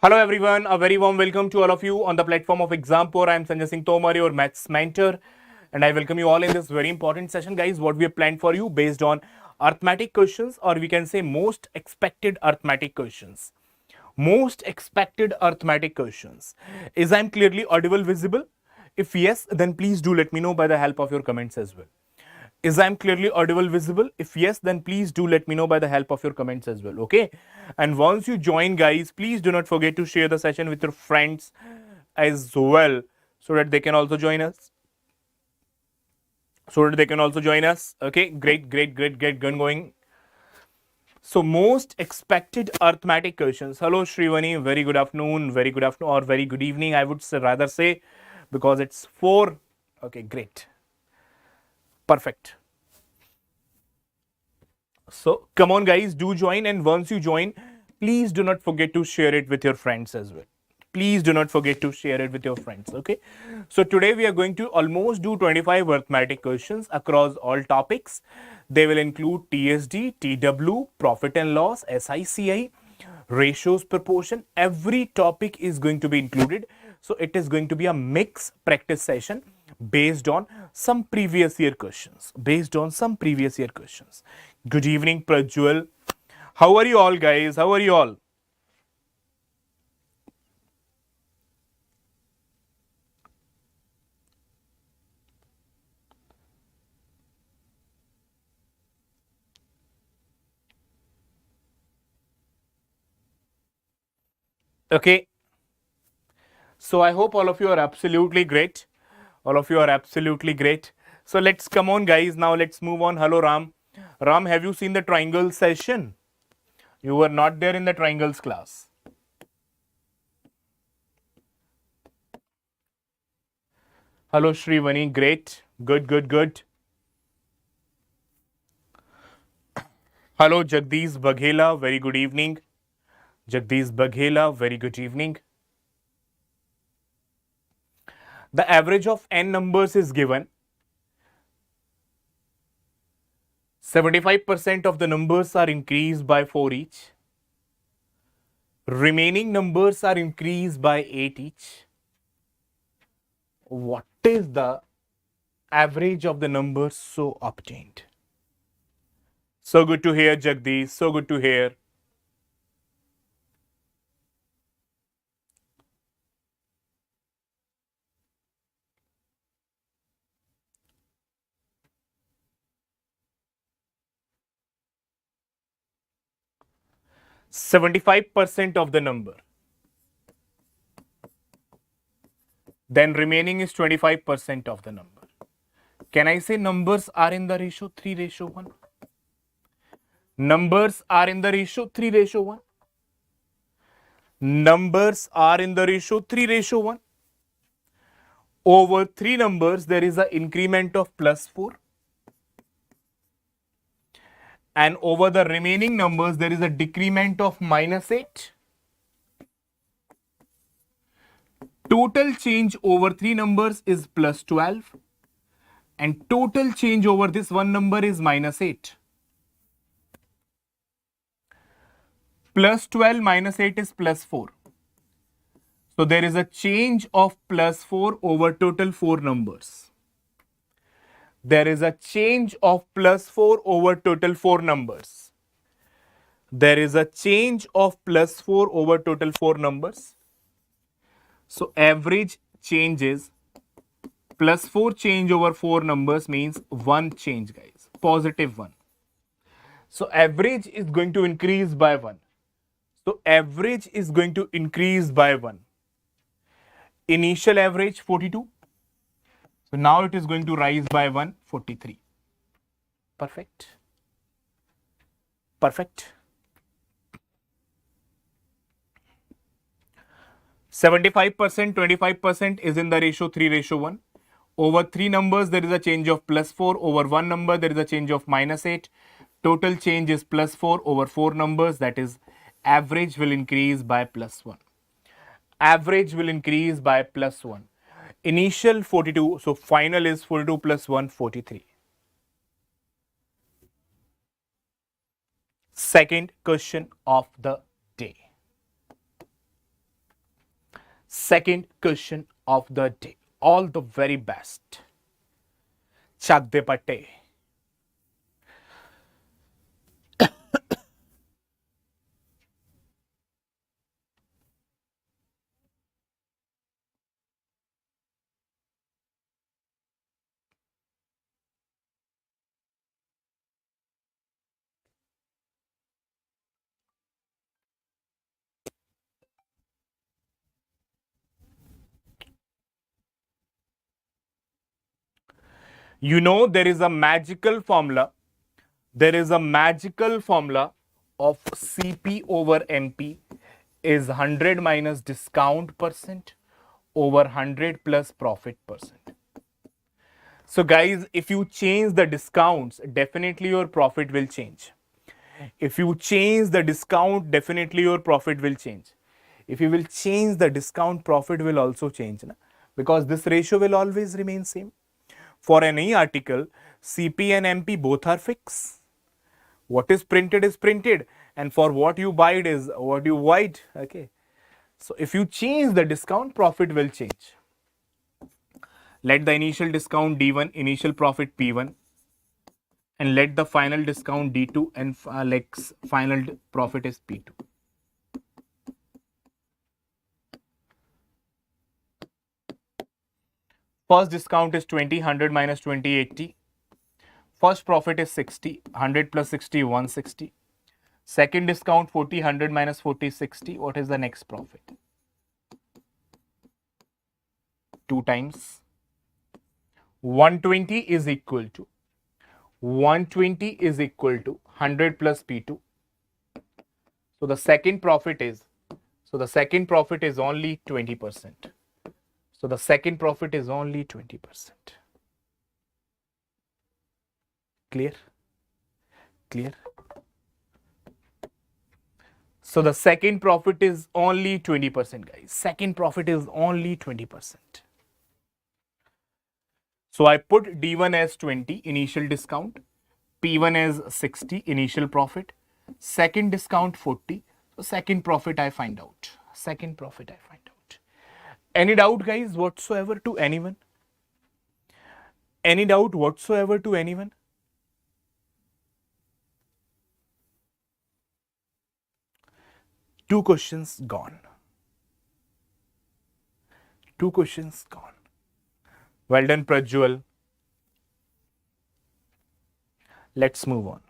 Hello everyone, a very warm welcome to all of you on the platform of Exam Pour. I am Sanjay Singh Tomar, your maths mentor, and I welcome you all in this very important session, guys. What we have planned for you based on arithmetic questions, or we can say most expected arithmetic questions. Most expected arithmetic questions. Is I'm clearly audible, visible? If yes, then please do let me know by the help of your comments as well. Is I'm clearly audible, visible? If yes, then please do let me know by the help of your comments as well. Okay. And once you join, guys, please do not forget to share the session with your friends as well so that they can also join us. Okay. Great. Gun going. So, most expected arithmetic questions. Hello, Shrivani. Very good afternoon. Or very good evening, I would rather say, because it's 4. Okay, great. Perfect. So come on, guys, do join. And once you join, please do not forget to share it with your friends as well. Please do not forget to share it with your friends. Okay. So today we are going to almost do 25 arithmetic questions across all topics. They will include TSD, TW, profit and loss, SICI, ratios, proportion. Every topic is going to be included. So it is going to be a mix practice session based on some previous year questions. Good evening, Prajwal. How are you all, guys? How are you all? Okay. So I hope all of you are absolutely great. So let's come on, guys. Now let's move on. Hello, Ram. Ram, have you seen the triangle session? You were not there in the triangles class. Hello, Shrivani. Great. Good. Hello, Jagdish Baghela. Very good evening. Very good evening. The average of n numbers is given. 75% of the numbers are increased by 4 each. Remaining numbers are increased by 8 each. What is the average of the numbers so obtained? So good to hear, Jagdish. So good to hear. %75 of the number. Then remaining is 25% of the number. Can I say numbers are in the ratio 3:1? Numbers are in the ratio 3:1. Numbers are in the ratio 3:1. Over 3 numbers, there is an increment of +4. And over the remaining numbers, there is a decrement of -8. Total change over 3 numbers is +12. And total change over this one number is -8. +12 -8 is +4. So there is a change of +4 over total 4 numbers. There is a change of +4 over total 4 numbers. There is a change of +4 over total 4 numbers. So average changes +4 change over 4 numbers means 1 change, guys. Positive 1. So average is going to increase by 1. So average is going to increase by 1. Initial average 42. So now it is going to rise by 1, 43. Perfect. 75%, 25% is in the ratio 3:1. Over 3 numbers, there is a change of +4. Over 1 number, there is a change of -8. Total change is +4 over 4 numbers. That is, average will increase by +1. Average will increase by +1. Initial 42, so final is 42 plus 1, 43. Second question of the day. Second question of the day. All the very best. Chak de patte. You know there is a magical formula. There is a magical formula of CP over NP is 100 minus discount percent over 100 plus profit percent. So guys, if you change the discounts, definitely your profit will change. If you change the discount, definitely your profit will change. If you will change the discount, profit will also change. Na? Because this ratio will always remain same. For any article, CP and MP both are fixed. What is printed, and for what you buy it is what you buy it. Okay. So if you change the discount, profit will change. Let the initial discount D1, initial profit P1, and let the final discount D2 and final profit is P2. First discount is 20, 100 minus 20, 80. First profit is 60, 100 plus 60, 160. Second discount 40, 100 minus 40, 60. What is the next profit? 2 times. 120 is equal to 120 is equal to 100 plus P2. So the second profit is only 20%. So the second profit is only 20%. Clear? Clear? So the second profit is only 20%, guys. Second profit is only 20%. So I put D1 as 20, initial discount. P1 as 60, initial profit. Second discount 40. So second profit I find out. Second profit I find out. Any doubt, guys, whatsoever to anyone? Any doubt whatsoever to anyone? Two questions gone. Two questions gone. Well done, Prajwal. Let's move on.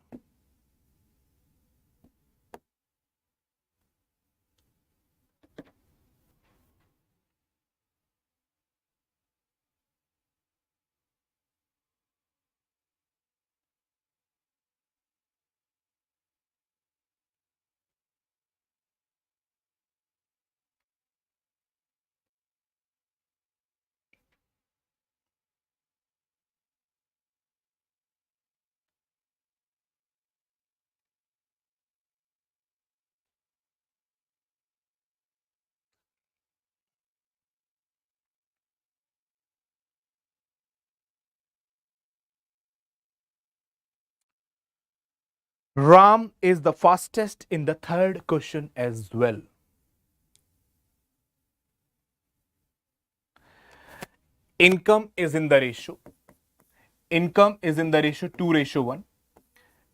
Ram is the fastest in the third question as well. Income is in the ratio. Income is in the ratio 2:1.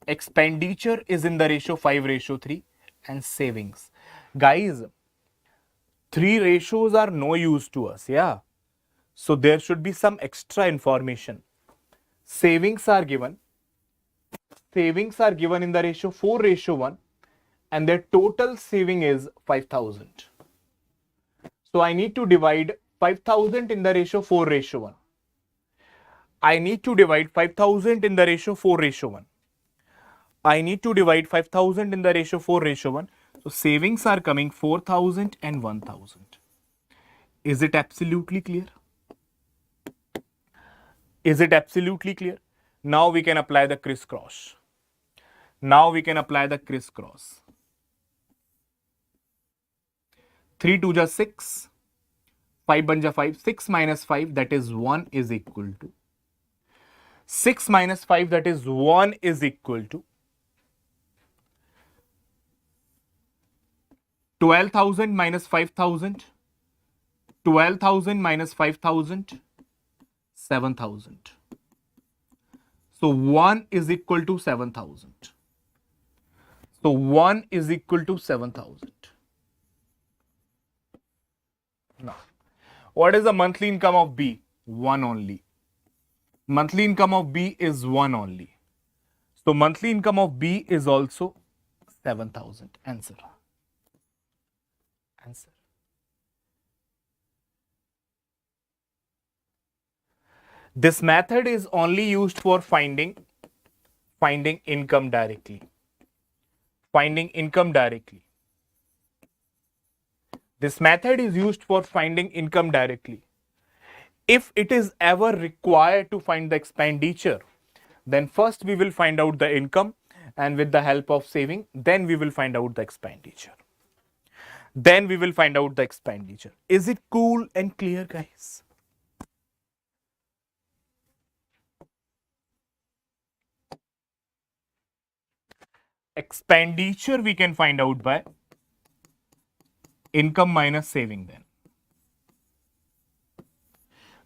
Expenditure is in the ratio 5:3. And savings. Guys, 3 ratios are no use to us. Yeah. So there should be some extra information. Savings are given. Savings are given in the ratio 4:1. And their total saving is 5,000. So I need to divide 5,000 in the ratio 4:1. I need to divide 5,000 in the ratio 4:1. I need to divide 5,000 in the ratio 4:1. So savings are coming 4,000 and 1,000. Is it absolutely clear? Is it absolutely clear? Now we can apply the crisscross. Now we can apply the crisscross. 3 2 ja 6. 5 1 ja 5. 6 minus 5, that is 1, is equal to 6 minus 5, that is 1, is equal to 12,000 minus 5,000. 12,000 minus 5,000, 7,000. So 1 is equal to 7,000. So 1 is equal to 7,000. Now, what is the monthly income of B? 1 only. Monthly income of B is 1 only. So monthly income of B is also 7,000. Answer. Answer. This method is only used for finding income directly. Finding income directly. This method is used for finding income directly. If it is ever required to find the expenditure, then first we will find out the income, and with the help of saving, then we will find out the expenditure. Then we will find out the expenditure. Is it cool and clear, guys? Expenditure we can find out by income minus saving then.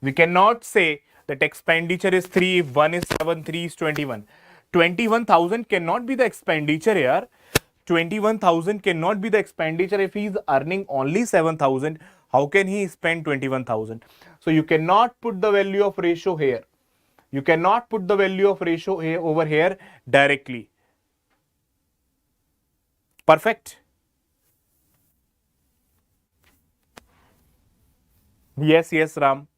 We cannot say that expenditure is 3 if 1 is 7, 3 is 21. 21,000 cannot be the expenditure here. 21,000 cannot be the expenditure if he is earning only 7,000. How can he spend 21,000? So you cannot put the value of ratio here. You cannot put the value of ratio here over here directly. Perfect. Yes, yes, Ram.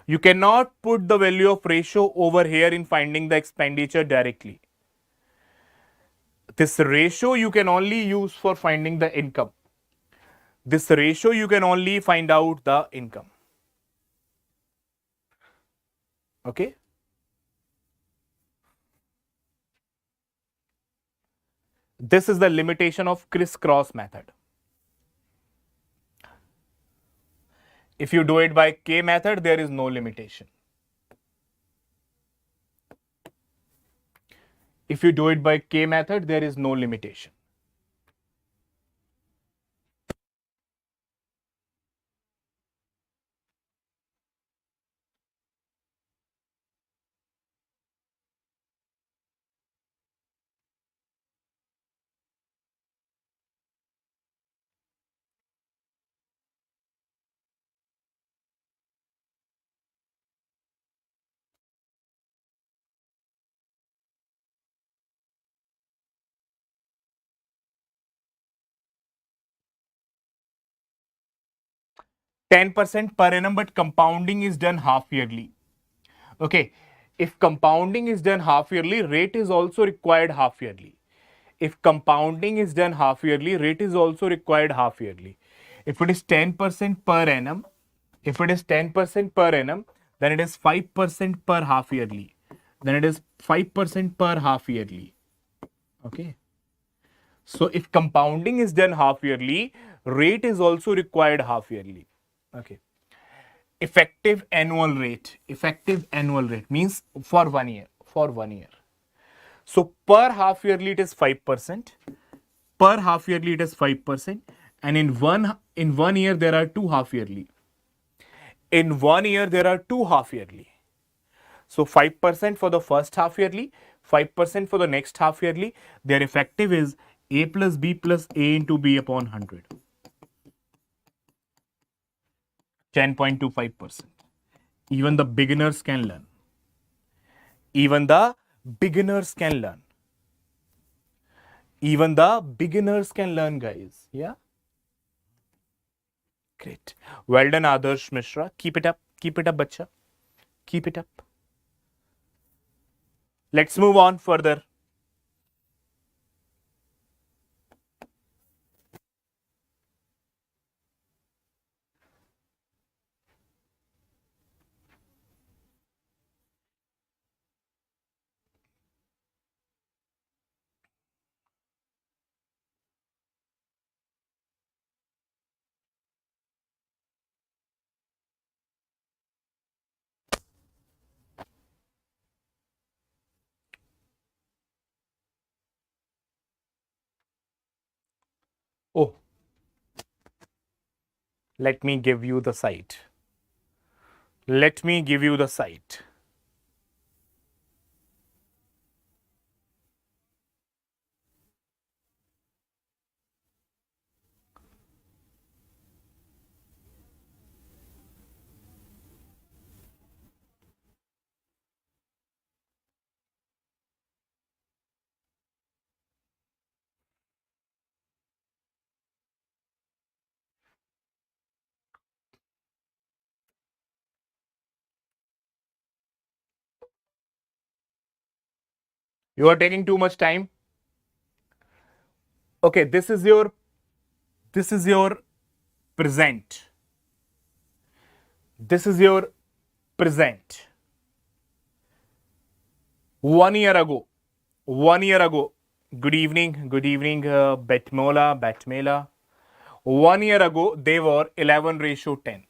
You cannot put the value of ratio over here in finding the expenditure directly. This ratio you can only use for finding the income. This ratio you can only find out the income. Okay. This is the limitation of crisscross method. If you do it by K method, there is no limitation. If you do it by K method, there is no limitation. %10 per annum, but compounding is done half yearly. Okay. If compounding is done half yearly, rate is also required half yearly. If compounding is done half yearly, rate is also required half yearly. If it is 10% per annum, if it is 10% per annum, then it is 5% per half yearly. Then it is 5% per half yearly. Okay. So if compounding is done half yearly, rate is also required half yearly. Okay. Effective annual rate. Effective annual rate means for 1 year. For 1 year. So per half yearly it is 5%. Per half yearly it is 5%. And in one year there are 2 half yearly. In 1 year there are 2 half yearly. So 5% for the first half yearly, 5% for the next half yearly. Their effective is A plus B plus A into B upon 100. 10.25%. Even the beginners can learn. Even the beginners can learn. Even the beginners can learn, guys. Yeah. Great. Well done, Adarsh Mishra. Keep it up. Keep it up, bacha. Keep it up. Let's move on further. Let me give you the site. Let me give you the site. You are taking too much time. Okay, this is your present. This is your present. 1 year ago. 1 year ago. Good evening, Betmela. 1 year ago, they were 11:10.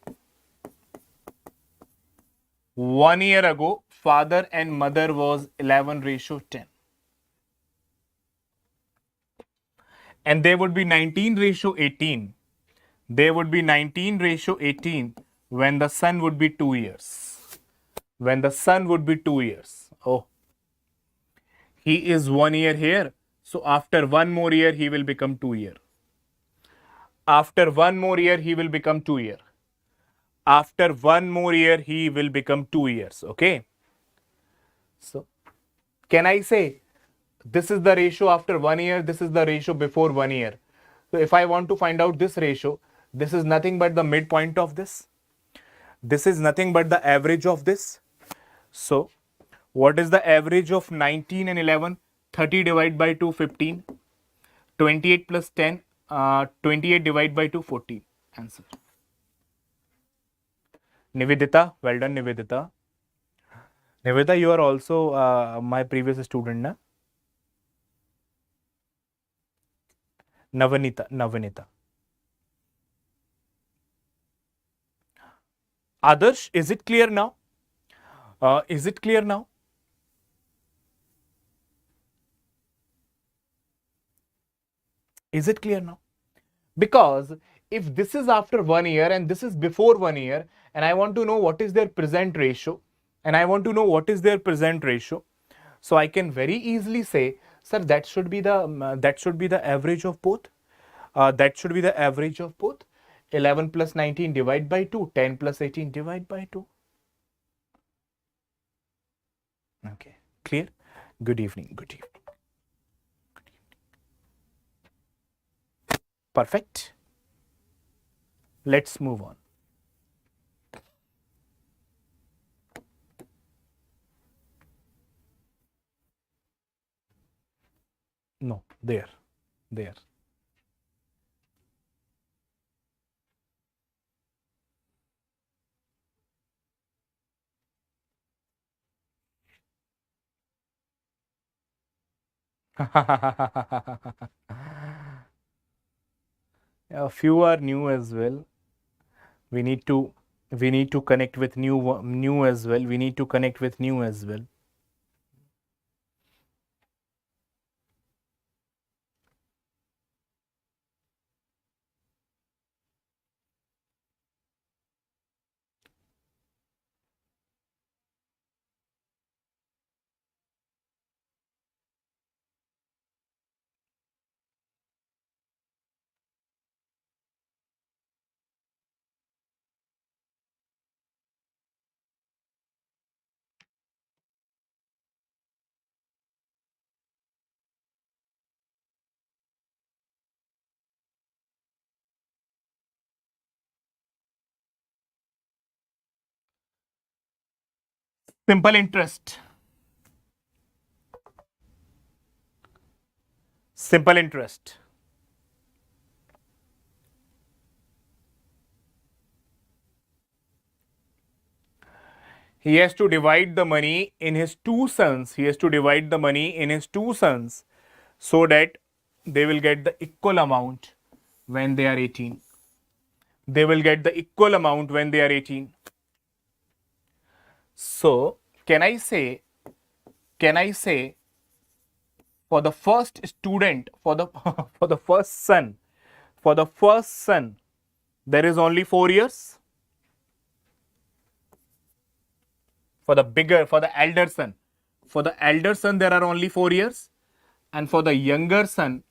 1 year ago, father and mother was 11:10. And they would be 19:18. They would be 19:18 when the son would be 2 years. When the son would be 2 years. Oh, he is 1 year here. So after one more year, he will become 2 year. After one more year, he will become 2 year. After one more year, he will become 2 years. Okay. So can I say this is the ratio after 1 year, this is the ratio before 1 year. So if I want to find out this ratio, this is nothing but the midpoint of this. This is nothing but the average of this. So what is the average of 19 and 11? 30 divided by 2, 15. 28 plus 10, 28 divided by 2, 14. Answer. Nivedita, well done, Nivedita. Nivedita, you are also my previous student, na? Navanita. Adarsh, is it clear now? Is it clear now? Is it clear now? Because if this is after 1 year and this is before 1 year, and I want to know what is their present ratio, so I can very easily say, sir, that should be the average of both. That should be the average of both. 11 plus 19 divide by 2, 10 plus 18 divide by 2. Okay, clear? Good evening. Perfect. Let's move on. No, there. A few are new as well. We need to connect with new as well. We need to connect with new as well. Simple interest. Simple interest. He has to divide the money in his two sons. So that they will get the equal amount when they are 18. So can I say for the first student, for the for the first son, there is only 4 years. For the elder son. For the elder son, there are only 4 years. And for the younger son,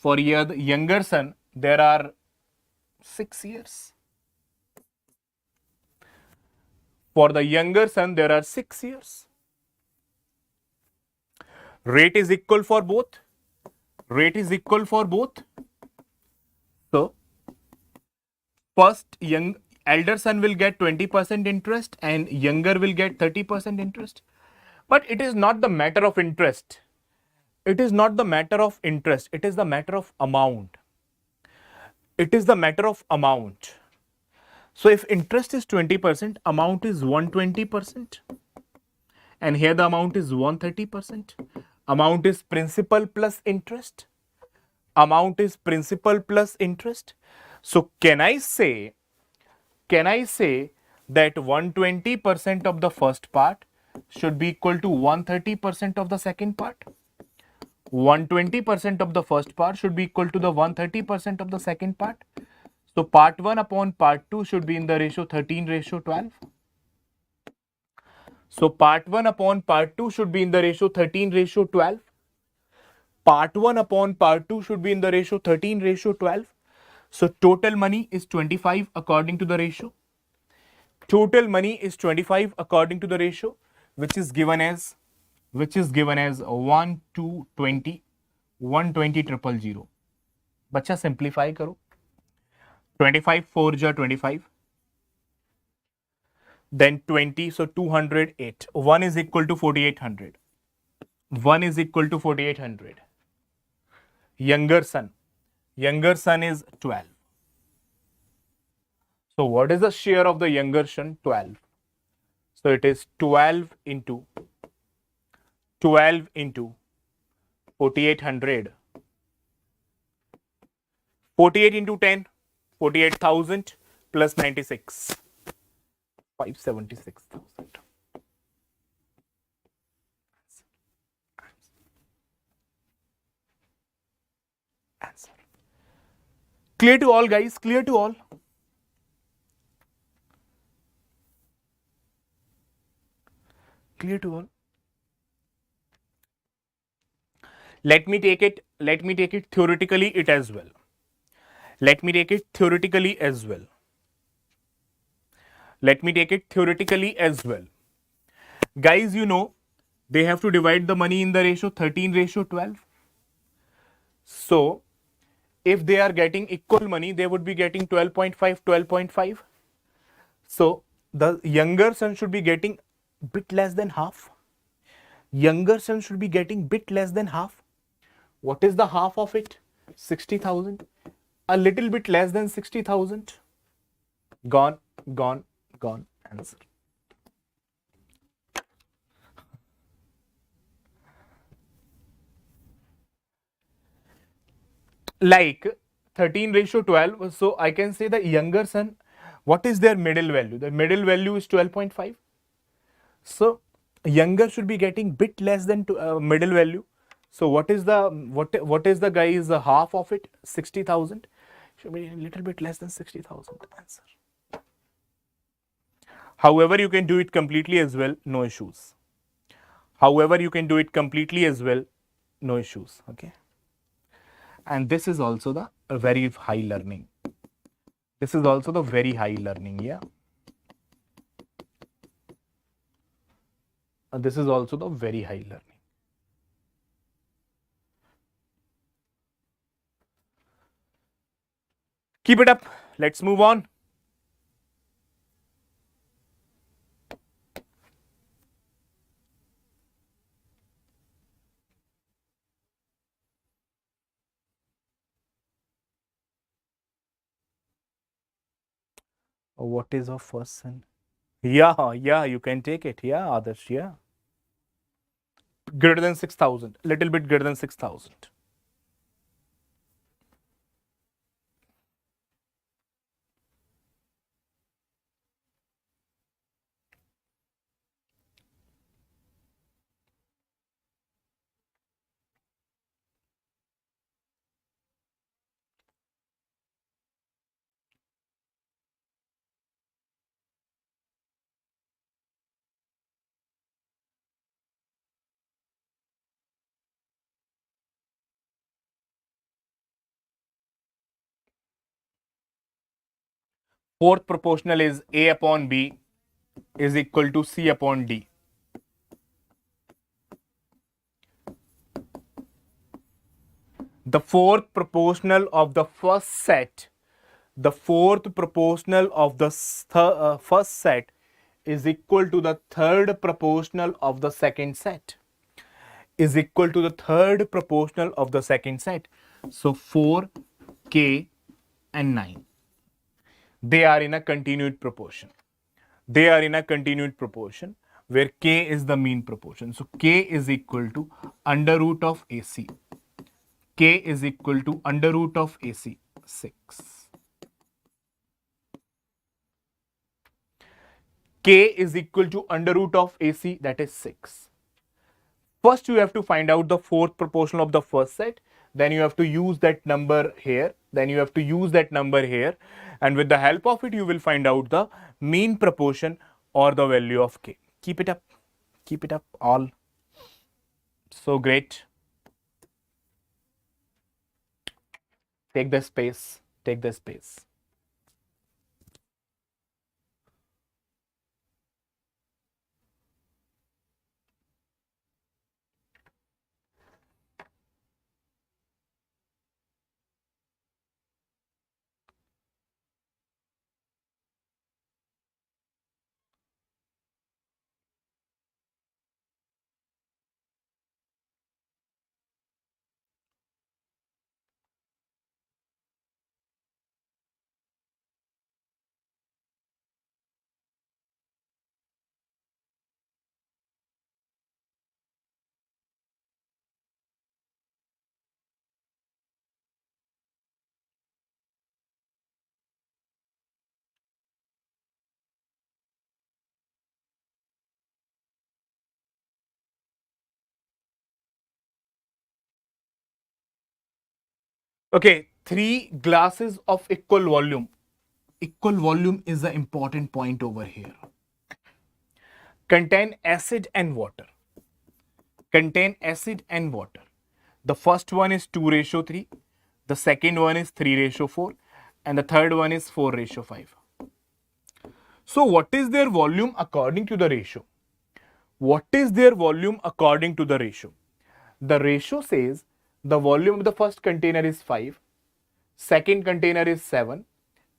the younger son, there are 6 years. For the younger son, there are 6 years. Rate is equal for both. Rate is equal for both. So, first elder son will get 20% interest and younger will get 30% interest. But it is not the matter of interest. It is not the matter of interest. It is the matter of amount. It is the matter of amount. So if interest is 20%, amount is 120%. And here the amount is 130%. Amount is principal plus interest. Amount is principal plus interest. So can I say that 120% of the first part should be equal to 130% of the second part? 120% of the first part should be equal to the 130% of the second part. So part 1 upon part 2 should be in the ratio 13:12. So part 1 upon part 2 should be in the ratio 13:12. Part 1 upon part 2 should be in the ratio 13:12. So total money is 25 according to the ratio. Total money is 25 according to the ratio, which is given as 1 to 20, 120 000. बच्चा simplify करो. 25 4 जा 25. Then 20, so 208. 1 is equal to 4800. 1 is equal to 4800. Younger son is 12. So what is the share of the younger son? 12. So it is 12 into 4800. 48 into 10, 48,000 plus 96. 576,000. Answer. Clear to all, guys? Clear to all? Clear to all? Let me take it theoretically it as well. Let me take it theoretically as well. Let me take it theoretically as well. Guys, you know, they have to divide the money in the ratio 13:12. So, if they are getting equal money, they would be getting 12.5, 12.5. So, the younger son should be getting bit less than half. Younger son should be getting bit less than half. What is the half of it? 60,000. A little bit less than 60,000. Gone. Answer. Like 13:12. So I can say the younger son, what is their middle value? The middle value is 12.5. So younger should be getting bit less than middle value. So what is the guy's half of it? 60,000. Should be a little bit less than 60,000. Answer. However, you can do it completely as well, no issues. However, you can do it completely as well, no issues. Okay. And this is also the very high learning. This is also the very high learning. Yeah. And this is also the very high learning. Keep it up. Let's move on. What is our first son? Yeah, you can take it. Yeah, Adarsh, yeah. Greater than 6,000. Little bit greater than 6,000. Fourth proportional is A upon B is equal to C upon D. The fourth proportional of the first set, the fourth proportional of the first set is equal to the third proportional of the second set. Is equal to the third proportional of the second set. So 4, K and 9. They are in a continued proportion. They are in a continued proportion where K is the mean proportion. So K is equal to under root of AC. K is equal to under root of AC, 6. K is equal to under root of AC, that is 6. First, you have to find out the fourth proportional of the first set. Then you have to use that number here. Then you have to use that number here. And with the help of it, you will find out the mean proportion or the value of K. Keep it up. Keep it up all. So great. Take the space. Take the space. Okay, 3 glasses of equal volume. Equal volume is the important point over here. Contain acid and water. Contain acid and water. The first one is 2:3. The second one is 3:4. And the third one is 4:5. So what is their volume according to the ratio? What is their volume according to the ratio? The ratio says the volume of the first container is 5, second container is 7,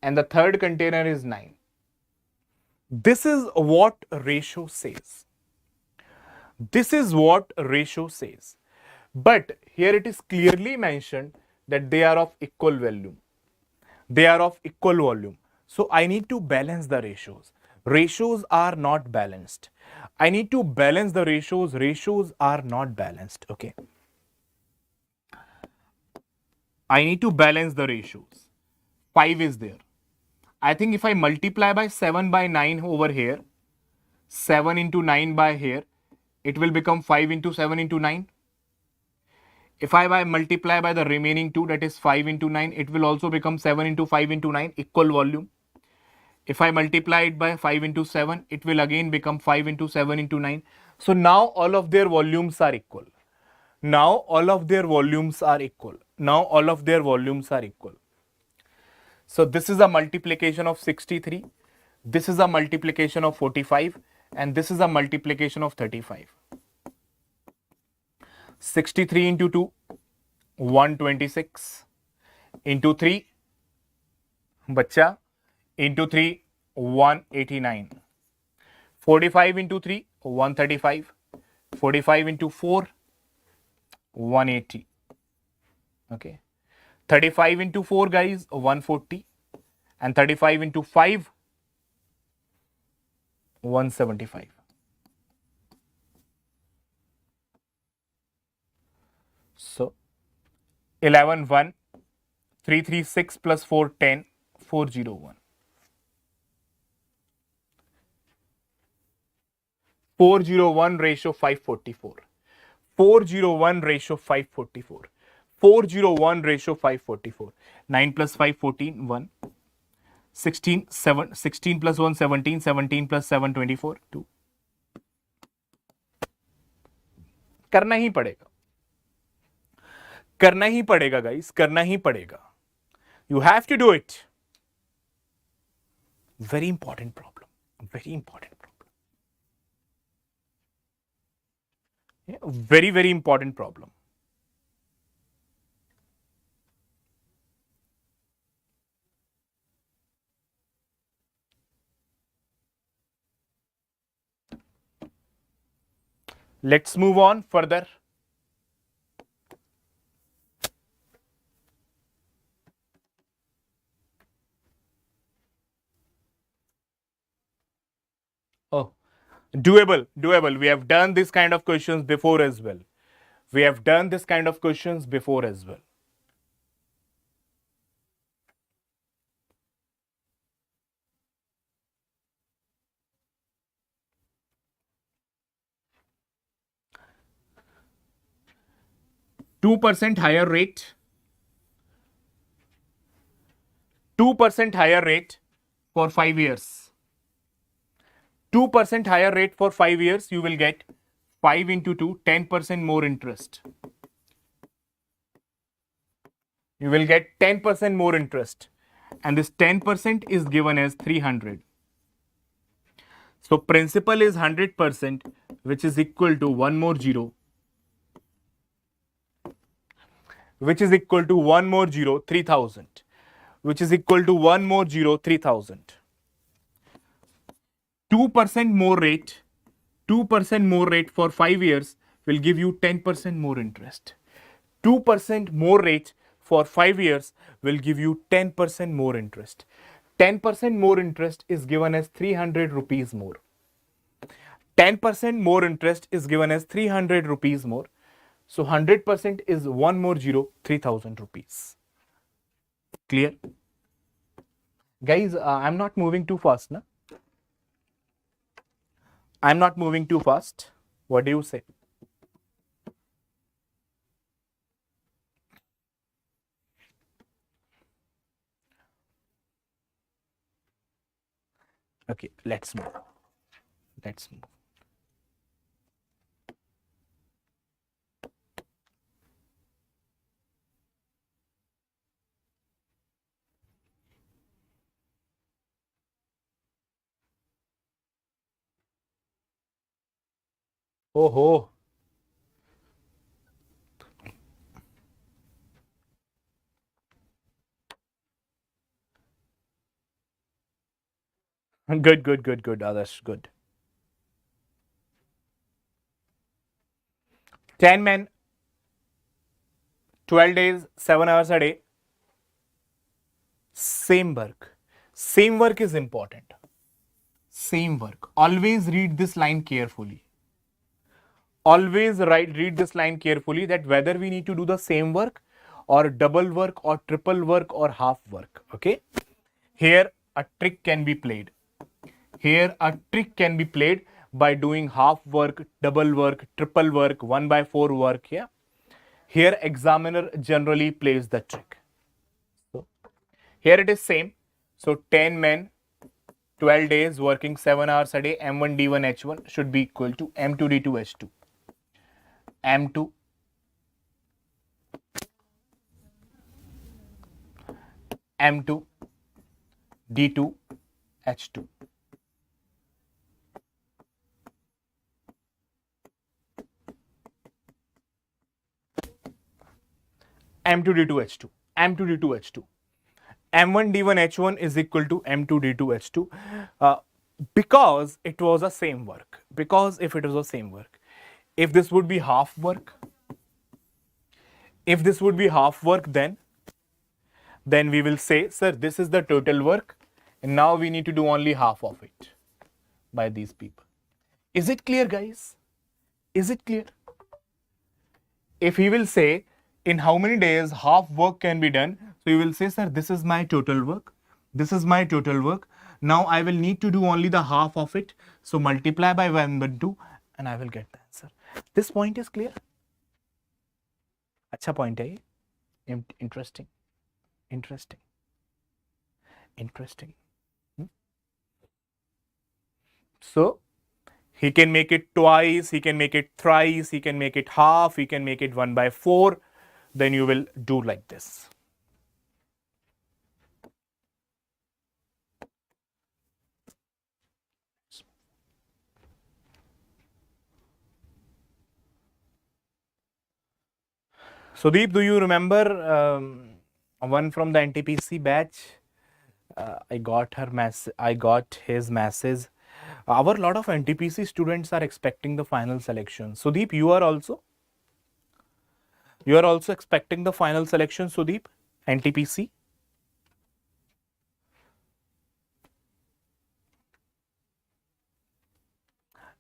and the third container is 9. This is what ratio says. This is what ratio says. But here it is clearly mentioned that they are of equal volume. They are of equal volume. So I need to balance the ratios. Ratios are not balanced. I need to balance the ratios. Ratios are not balanced. Okay. I need to balance the ratios. 5 is there. I think if I multiply by 7 by 9 over here, 7 into 9 by here, it will become 5 into 7 into 9. If I multiply by the remaining 2, that is 5 into 9, it will also become 7 into 5 into 9, equal volume. If I multiply it by 5 into 7, it will again become 5 into 7 into 9. So now all of their volumes are equal. Now all of their volumes are equal. Now all of their volumes are equal. So this is a multiplication of 63. This is a multiplication of 45. And this is a multiplication of 35. 63 into 2, 126. Into 3, bacha, into 3, 189. 45 into 3, 135. 45 into 4, 180. Okay. 35 into 4, guys, 140. And 35 into 5, 175. So 11, 1, 336 plus 4, 10, 401. 401 ratio 544. 401 ratio 544. 401 ratio 544. 9 plus 5, 14, 1. 16, 7, 16 plus 1, 17, 17 plus 7, 24, 2. करना ही पड़ेगा. करना ही पड़ेगा, guys. करना ही पड़ेगा. You have to do it. Very important problem. Very important problem. Yeah, very, very important problem. Let's move on further. Oh, doable, doable. We have done this kind of questions before as well. We have done this kind of questions before as well. Two percent higher rate. 2% higher rate for 5 years. 2% higher rate for 5 years, you will get 5 into 2, 10% more interest. You will get 10% more interest. And this 10% is given as 300. So principal is 100%, which is equal to one more zero, which is equal to one more zero, 3000, which is equal to one more zero, 3000. 2% more rate, 2% more rate for 5 years will give you 10% more interest. 2% more rate for 5 years will give you 10% more interest. 10% more interest is given as 300 rupees more. 10% more interest is given as 300 rupees more. So 100% is one more zero, 3000 rupees. Clear? Guys, I'm not moving too fast, na? I'm not moving too fast. What do you say? Okay, let's move. Let's move. Oh ho. Good, good, good, good, Others, good. 10 men, 12 days, 7 hours a day. Same work. Same work is important. Same work. Always read this line carefully. Always read this line carefully, that whether we need to do the same work or double work or triple work or half work. Okay. Here a trick can be played. Here a trick can be played by doing half work, double work, triple work, 1/4 work. Yeah. Here examiner generally plays the trick. So here it is same. So 10 men, 12 days working 7 hours a day, M1 D1 H1 should be equal to M2 D2 H2. M2 M2 D2 H2. M2 D2 H2. M2 D2 H2. M1 D1 H1 is equal to M2 D2 H2 because it was the same work. Because if it was the same work, if this would be half work, then we will say, sir, this is the total work and now we need to do only half of it by these people. Is it clear, guys? Is it clear? If he will say in how many days half work can be done, so you will say, sir, this is my total work. This is my total work. Now I will need to do only the half of it. So multiply by 1/2 and I will get the answer. This point is clear. अच्छा point है ये. Interesting. Interesting. Interesting. So he can make it twice, he can make it thrice, he can make it half, he can make it 1/4. Then you will do like this. Sudeep, do you remember one from the NTPC batch? I got his message. Our lot of NTPC students are expecting the final selection. Sudeep, you are also expecting the final selection, Sudeep? NTPC?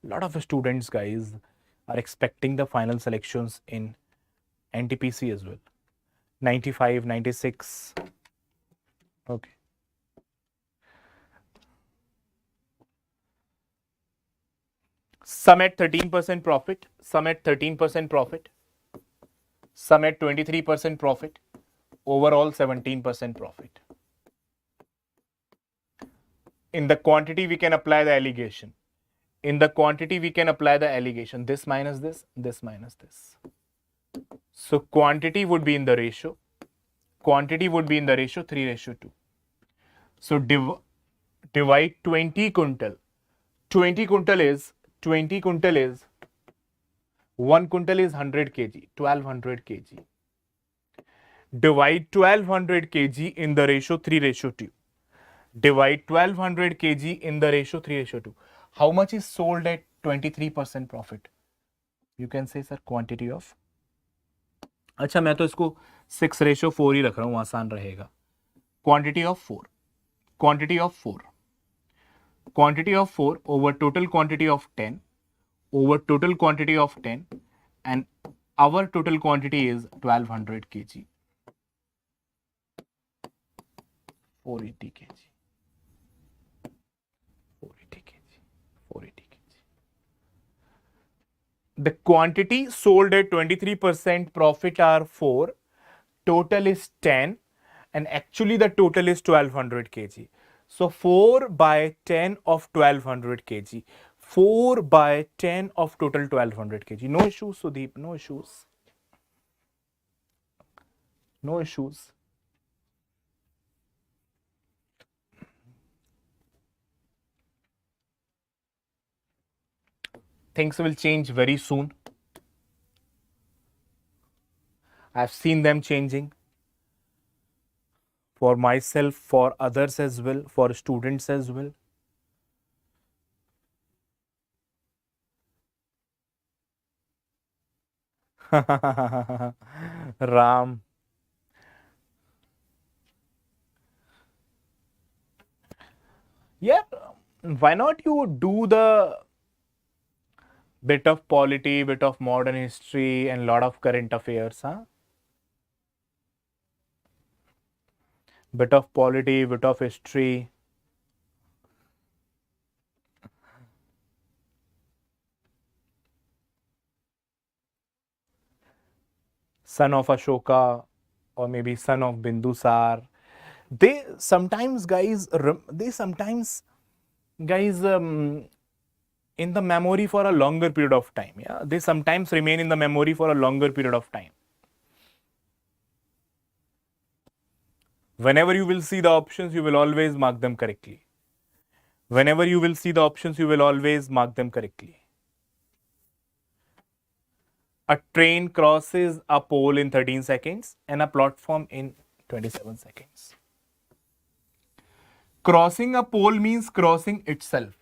Lot of students, guys, are expecting the final selections in NTPC as well. 95, 96. Okay. Some at 13% profit, some at 13% profit, some at 23% profit, overall 17% profit. In the quantity, we can apply the allegation. In the quantity, we can apply the allegation. This minus this, this minus this. So quantity would be in the ratio. Quantity would be in the ratio 3:2. So divide 20 quintal. 20 quintal is 1 quintal is 100 kg, 1200 kg. Divide 1200 kg in the ratio 3:2. Divide 1200 kg in the ratio 3:2. How much is sold at 23% profit? You can say, sir, quantity of. अच्छा, मैं तो इसको 6:4 ही रख रहा हूँ, आसान रहेगा. Quantity of 4. Quantity of 4. Quantity of 4 over total quantity of 10 over total quantity of 10, and our total quantity is 1200 kg. 480 kg. 480 kg. 480 kg. The quantity sold at 23% profit are 4. Total is 10, and actually the total is 1200 kg. So 4 by 10 of 1200 kg. 4 by 10 of total 1200 kg. No issues, Sudeep. No issues. No issues. Things will change very soon. I've seen them changing. For myself, for others as well, for students as well. Ram. Yeah, why not you do the bit of polity, bit of modern history, and lot of current affairs, huh? Bit of polity, bit of history. Son of Ashoka, or maybe son of Bindusar. They sometimes, guys, in the memory for a longer period of time. Yeah, they sometimes remain in the memory for a longer period of time. Whenever you will see the options, you will always mark them correctly. Whenever you will see the options, you will always mark them correctly. A train crosses a pole in 13 seconds and a platform in 27 seconds. Crossing a pole means crossing itself.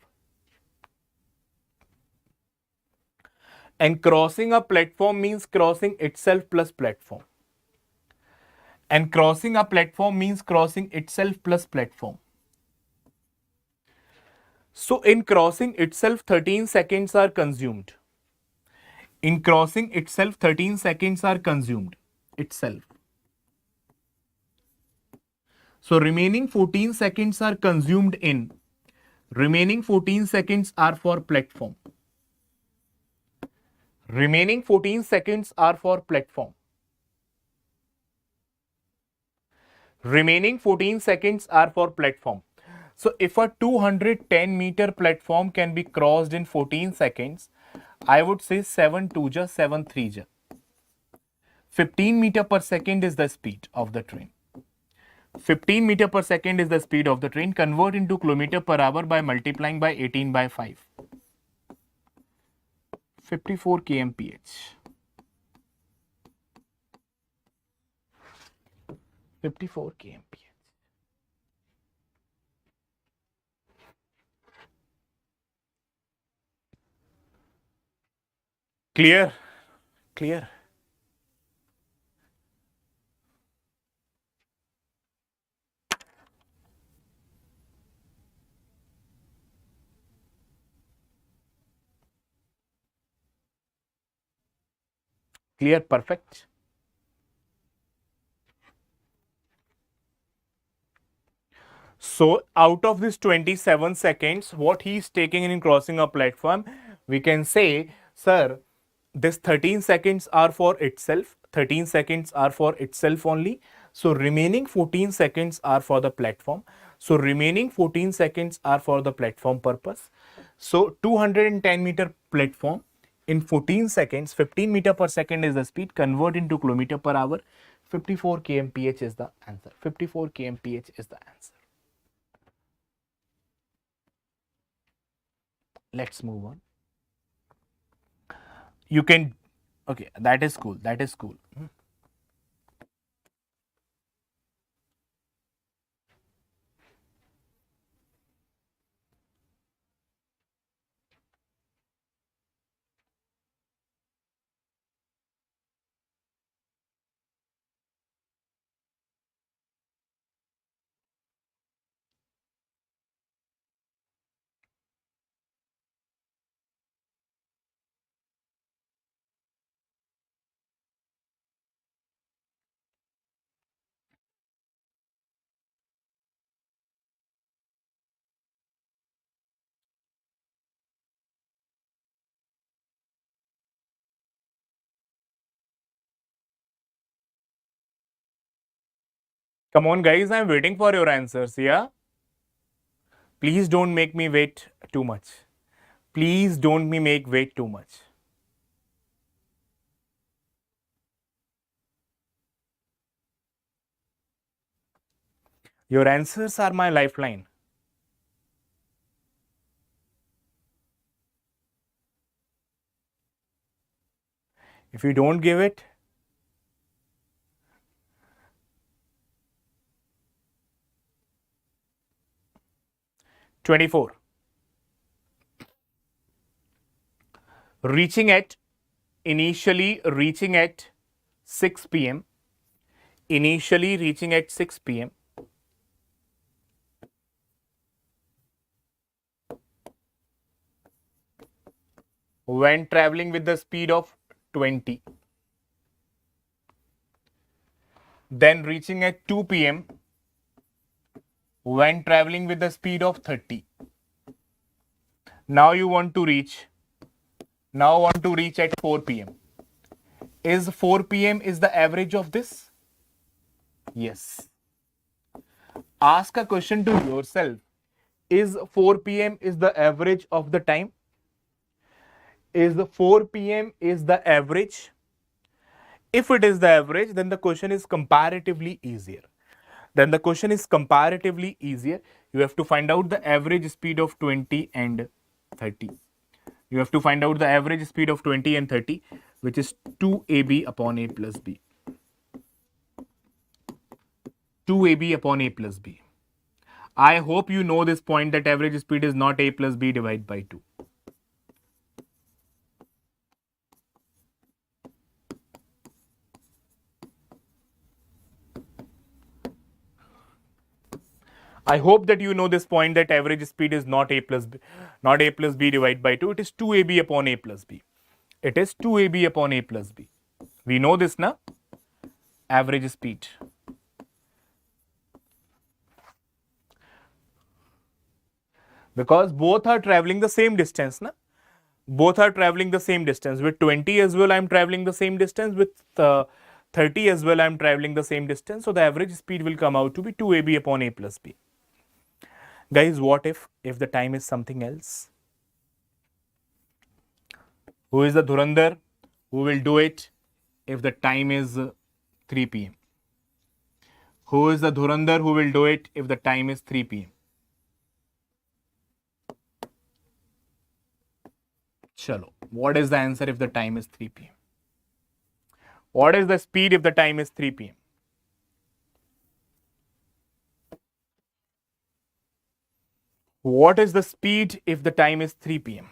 And crossing a platform means crossing itself plus platform. And crossing a platform means crossing itself plus platform. So in crossing itself, 13 seconds are consumed. In crossing itself, 13 seconds are consumed itself. So remaining 14 seconds are consumed in. Remaining 14 seconds are for platform. Remaining 14 seconds are for platform. Remaining 14 seconds are for platform. So if a 210-meter platform can be crossed in 14 seconds, I would say 7 2 ja, 7 3 ja. 15 meter per second is the speed of the train. 15 meter per second is the speed of the train. Convert into kilometer per hour by multiplying by 18 by 5. 54 kmph. 54 kmph. Clear? Clear? Clear? Perfect. So out of this 27 seconds, what he's taking in crossing a platform, we can say, sir, this 13 seconds are for itself. 13 seconds are for itself only. So remaining 14 seconds are for the platform. So remaining 14 seconds are for the platform purpose. So 210-meter platform in 14 seconds, 15 meter per second is the speed, convert into kilometer per hour. 54 kmph is the answer. 54 kmph is the answer. Let's move on. You can, okay, that is cool. That is cool. Come on, guys, I'm waiting for your answers. Yeah. Please don't make me wait too much. Please don't me make wait too much. Your answers are my lifeline. If you don't give it, "24. Reaching at, initially reaching at 6 p.m. Initially reaching at 6 p.m. when traveling with the speed of 20. Then reaching at 2 p.m. when traveling with the speed of 30. Now you want to reach. Now want to reach at 4 p.m. Is 4 p.m. is the average of this? Yes. Ask a question to yourself. Is 4 p.m. is the average of the time? Is 4 p.m. is the average? If it is the average, then the question is comparatively easier. You have to find out the average speed of 20 and 30. You have to find out the average speed of 20 and 30, which is 2ab upon a plus b. 2ab upon a plus b. I hope you know this point that average speed is not a plus b divided by 2. I hope that you know this point that average speed is not a plus b, divided by 2. It is 2ab upon a plus b. It is 2ab upon a plus b. We know this now. Average speed. Because both are traveling the same distance. Na? Both are traveling the same distance. With 20 as well, I am traveling the same distance. With 30 as well, I am traveling the same distance. So the average speed will come out to be 2ab upon a plus b. Guys, what if the time is something else? Who is the Dhurandhar who will do it if the time is 3 p.m.? Who is the Dhurandhar who will do it if the time is 3 p.m.? Chalo. What is the answer if the time is 3 p.m.? What is the speed if the time is 3 p.m.? What is the speed if the time is 3 p.m.?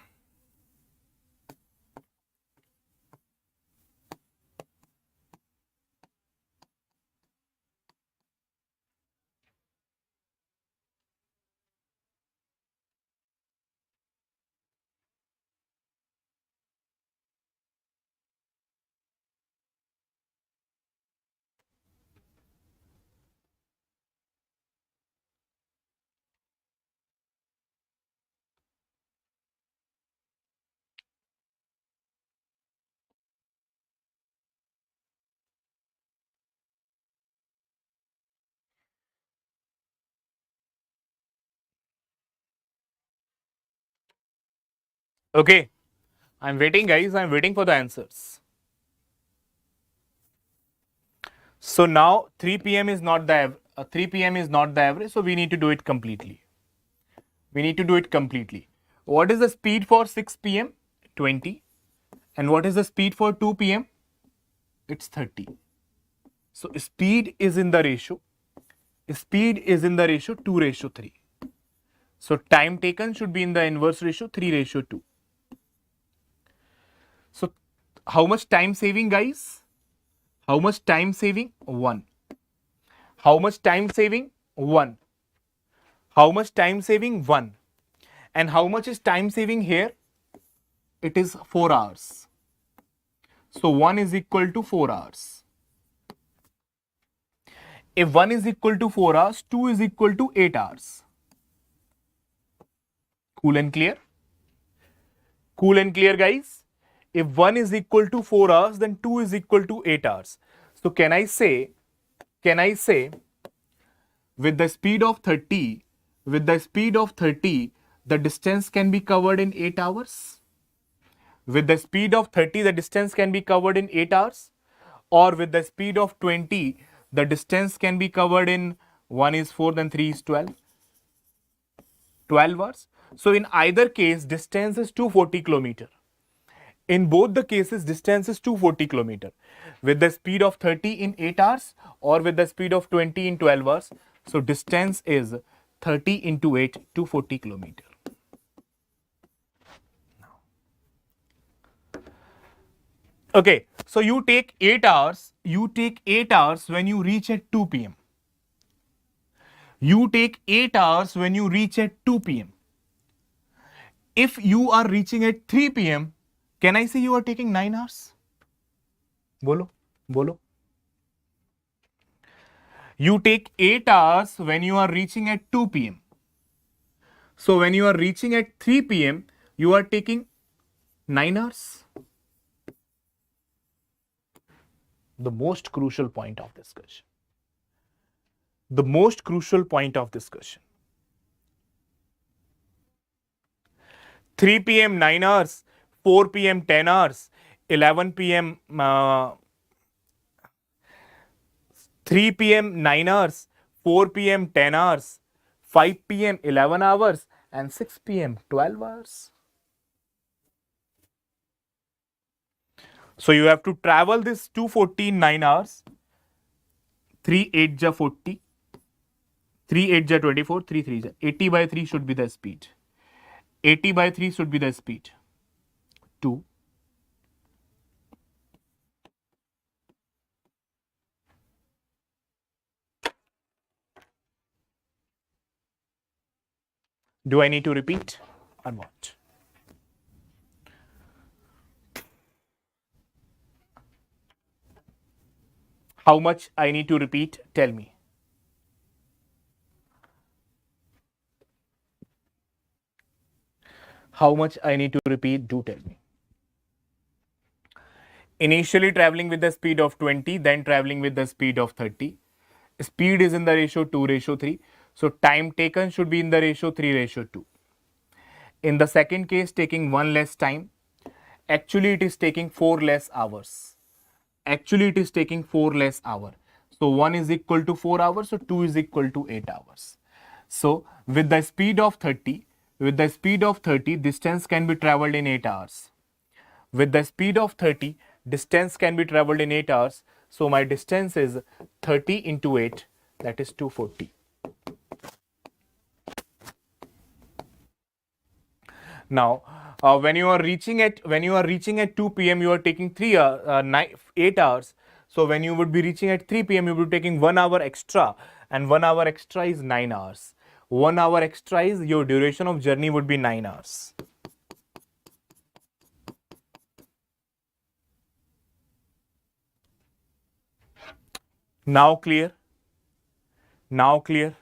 Okay, I'm waiting, guys. I'm waiting for the answers. So now 3 p.m. is not the 3 p.m. is not the average, so we need to do it completely. We need to do it completely. What is the speed for 6 p.m.? 20. And what is the speed for 2 p.m.? It's 30. So speed is in the ratio. Speed is in the ratio 2:3. So time taken should be in the inverse ratio 3:2. So how much time saving, guys? How much time saving? 1. How much time saving? 1. How much time saving? 1. And how much is time saving here? It is 4 hours. So 1 is equal to 4 hours. If 1 is equal to 4 hours, 2 is equal to 8 hours. Cool and clear? Cool and clear, guys? If 1 is equal to 4 hours, then 2 is equal to 8 hours. So can I say with the speed of 30, the distance can be covered in 8 hours? With the speed of 30, the distance can be covered in 8 hours? Or with the speed of 20, the distance can be covered in 1 is 4, then 3 is 12? 12 hours. So in either case, distance is 240 kilometer. In both the cases, distance is 240 kilometer. With the speed of 30 in 8 hours or with the speed of 20 in 12 hours. So distance is 30 into 8, 240 kilometer. Okay, so you take 8 hours. You take 8 hours when you reach at 2 p.m. You take 8 hours when you reach at 2 p.m. If you are reaching at 3 p.m., can I say you are taking 9 hours? Bolo, bolo. You take 8 hours when you are reaching at 2 p.m. So when you are reaching at 3 p.m., you are taking 9 hours. The most crucial point of discussion. The most crucial point of discussion. 3 p.m. 9 hours, 4 p.m. 10 hours, 11 p.m. 3 p.m. 9 hours, 4 p.m. 10 hours, 5 p.m. 11 hours, and 6 p.m. 12 hours. So you have to travel this 240 9 hours. 3 8 ja 40. 3 8 ja 24. 3 3 ja 80 by 3 should be the speed. 80 by 3 should be the speed. 2. Do I need to repeat or what? How much I need to repeat? Tell me. How much I need to repeat? Do tell me. Initially traveling with the speed of 20, then traveling with the speed of 30. Speed is in the ratio 2:3. So time taken should be in the ratio 3:2. In the second case, taking 1 less time. Actually, it is taking 4 less hours. Actually, it is taking 4 less hours. So 1 is equal to 4 hours, so 2 is equal to 8 hours. So with the speed of 30, distance can be traveled in 8 hours. With the speed of 30, distance can be traveled in 8 hours. So my distance is 30 into 8, that is 240. Now, when you are reaching at 2 p.m., you are taking 8 hours. So when you would be reaching at 3 p.m., you would be taking 1 hour extra, and 1 hour extra is 9 hours. 1 hour extra is your duration of journey would be 9 hours. Now clear? Now clear?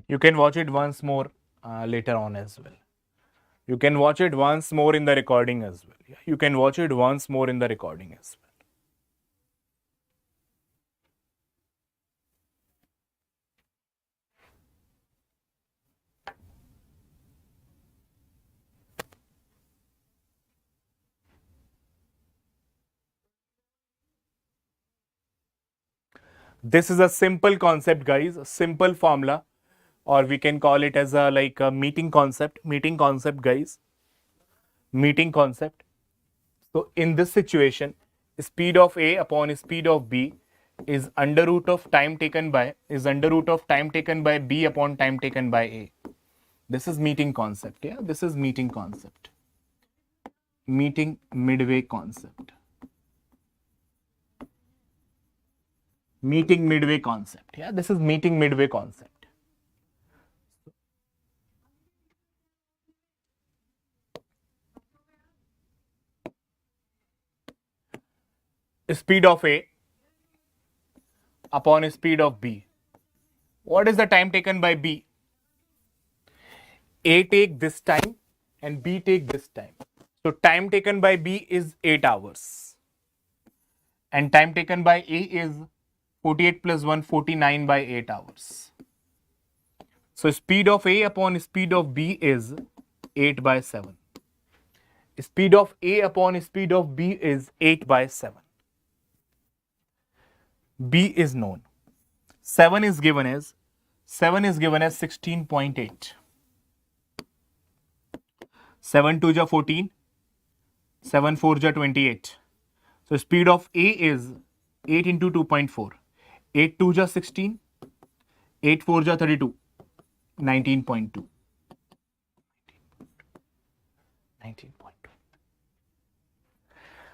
You can watch it once more later on as well. You can watch it once more in the recording as well. Yeah, you can watch it once more in the recording as well. This is a simple concept, guys, a simple formula, or we can call it as a like a meeting concept, guys, meeting concept. So in this situation, speed of A upon speed of B is under root of time taken by B upon time taken by A. This is meeting concept. Yeah, this is meeting concept. Meeting midway concept. Meeting midway concept. Yeah, this is meeting midway concept. Speed of A upon speed of B. What is the time taken by B? A take this time and B take this time. So time taken by B is 8 hours. And time taken by A is 48 plus 1, 49 by 8 hours. So speed of A upon speed of B is 8 by 7. Speed of A upon speed of B is 8 by 7. B is known. 7 is given as 16.8. 7 2 ja 14, 7 4 ja 28. So speed of A is 8 into 2.4. 8 2 ja 16, 8 4 ja 32, 19.2. 19.2.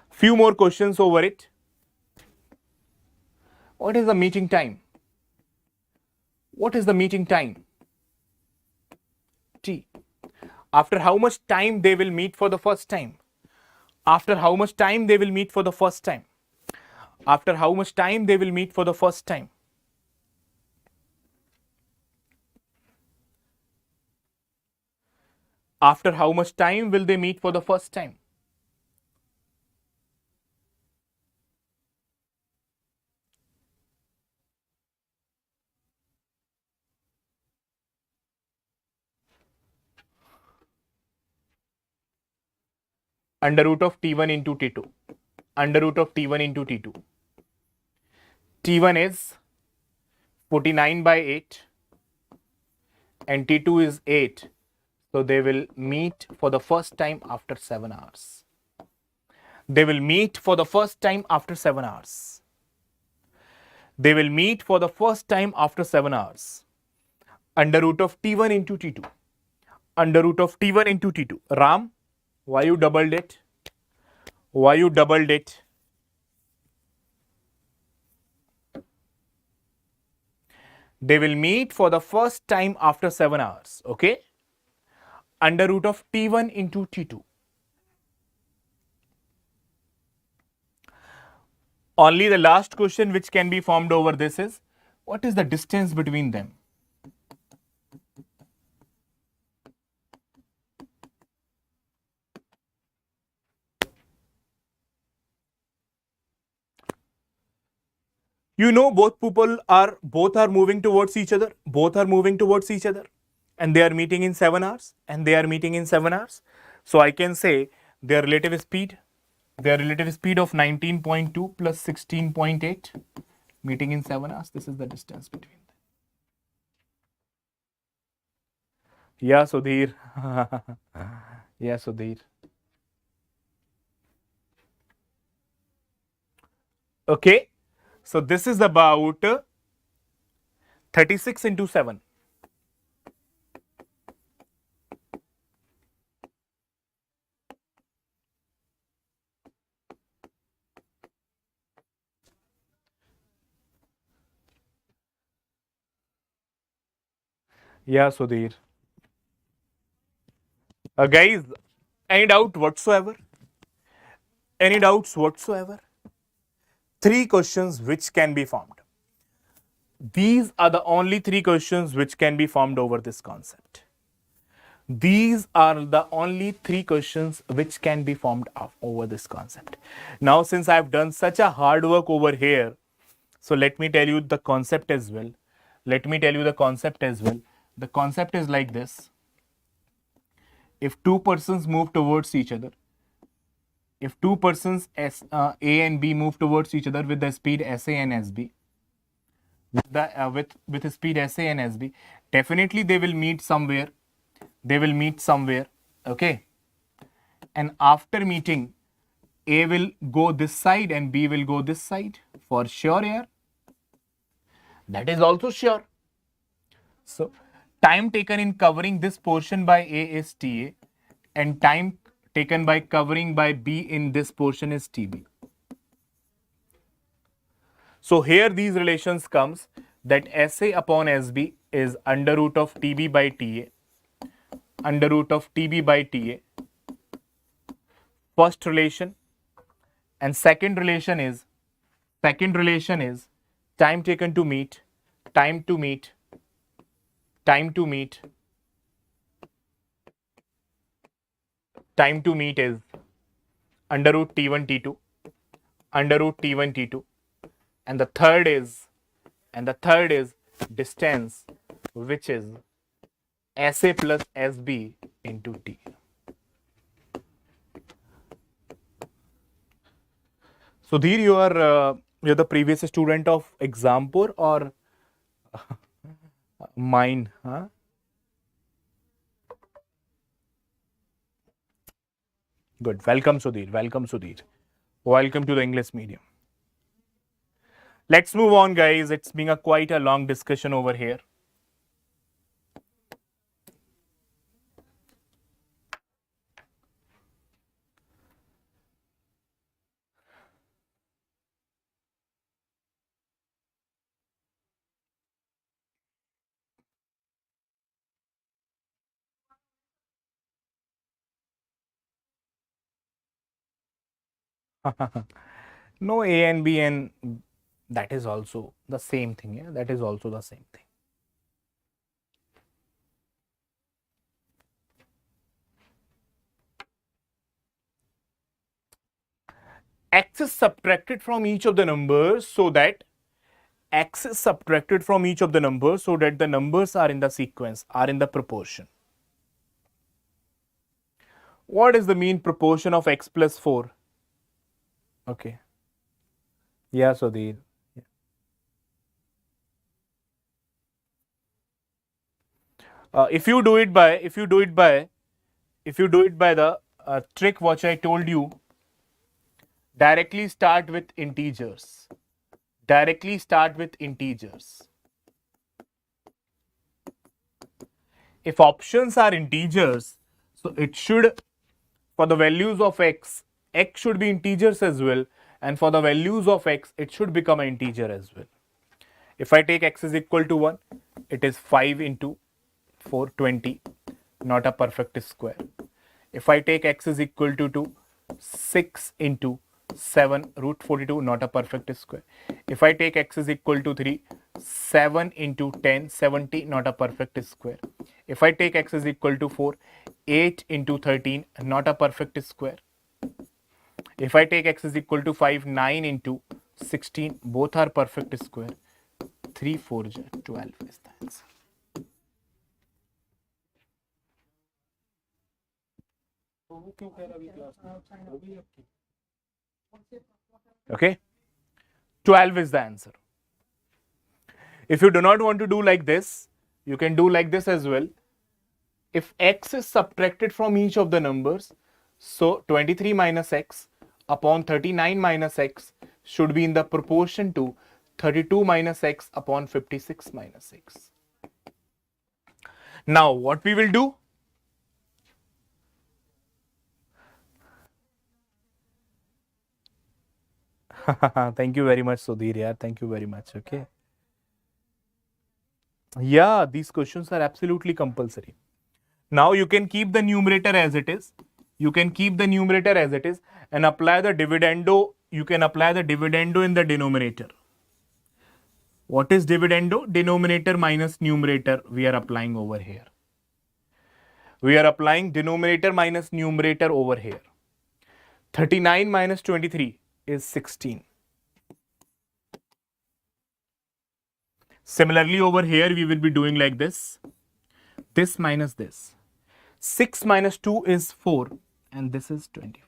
Few more questions over it. What is the meeting time? What is the meeting time? T. After how much time they will meet for the first time? After how much time they will meet for the first time? After how much time they will meet for the first time? After how much time will they meet for the first time? Under root of T1 into T2. Under root of T1 into T2. T1 is 49 by 8 and T2 is 8. So they will meet for the first time after 7 hours. They will meet for the first time after 7 hours. They will meet for the first time after 7 hours. Under root of T1 into T2. Under root of T1 into T2. Ram, why you doubled it? Why you doubled it? They will meet for the first time after 7 hours. Okay? Under root of T1 into T2. Only the last question which can be formed over this is, what is the distance between them? You know, both are moving towards each other. Both are moving towards each other. And they are meeting in 7 hours. And they are meeting in 7 hours. So I can say their relative speed. Their relative speed of 19.2 plus 16.8, meeting in 7 hours. This is the distance between them. Yeah, Sudhir. Yeah, Sudhir. Okay. So this is about 36 into 7. Yeah, Sudhir. Guys, any doubt whatsoever? Any doubts whatsoever? Three questions which can be formed. These are the only three questions which can be formed over this concept. These are the only three questions which can be formed over this concept. Now, since I've done such a hard work over here, so let me tell you the concept as well. Let me tell you the concept as well. The concept is like this. If two persons move towards each other, if two persons A and B move towards each other with the speed SA and SB, with the speed SA and SB, definitely they will meet somewhere. They will meet somewhere. Okay. And after meeting, A will go this side and B will go this side. For sure, yeah. That is also sure. So, time taken in covering this portion by A is TA, and time taken by covering by B in this portion is TB. So here these relations comes that SA upon SB is under root of TB by TA, under root of TB by TA. First relation, and second relation is time taken to meet, time to meet, time to meet, time to meet is under root T1 T2, under root T1 T2, and the third is distance, which is SA plus SB into T. Sudhir, you're the previous student of Exampur or mine? Huh? Good. Welcome, Sudhir. Welcome, Sudhir. Welcome to the English medium. Let's move on, guys. It's been quite a long discussion over here. No, A and B, and that is also the same thing. Yeah, that is also the same thing. X is subtracted from each of the numbers so that the numbers are in the sequence, are in the proportion. What is the mean proportion of X plus 4? Okay. Yeah, Sudhir. If you do it by the trick which I told you, directly start with integers. Directly start with integers. If options are integers, so it should, for the values of x should be integers as well, and for the values of x, it should become an integer as well. If I take x is equal to 1, it is 5 into 4, 20, not a perfect square. If I take x is equal to 2, 6 into 7 root 42, not a perfect square. If I take x is equal to 3, 7 into 10, 70, not a perfect square. If I take x is equal to 4, 8 into 13, not a perfect square. If I take x is equal to 5, 9 into 16, both are perfect square. 3, 4, 12 is the answer. Okay, 12 is the answer. If you do not want to do like this, you can do like this as well. If x is subtracted from each of the numbers, so 23 minus x upon 39 minus x should be in the proportion to 32 minus x upon 56 minus x. Now what we will do? Thank you very much, Sudhir. Yeah, thank you very much. Okay. Yeah, these questions are absolutely compulsory. Now you can keep the numerator as it is. You can keep the numerator as it is and apply the dividendo. You can apply the dividendo in the denominator. What is dividendo? Denominator minus numerator we are applying over here. We are applying denominator minus numerator over here. 39 minus 23 is 16. Similarly, over here we will be doing like this. This minus this. 6 minus 2 is 4 and this is 20.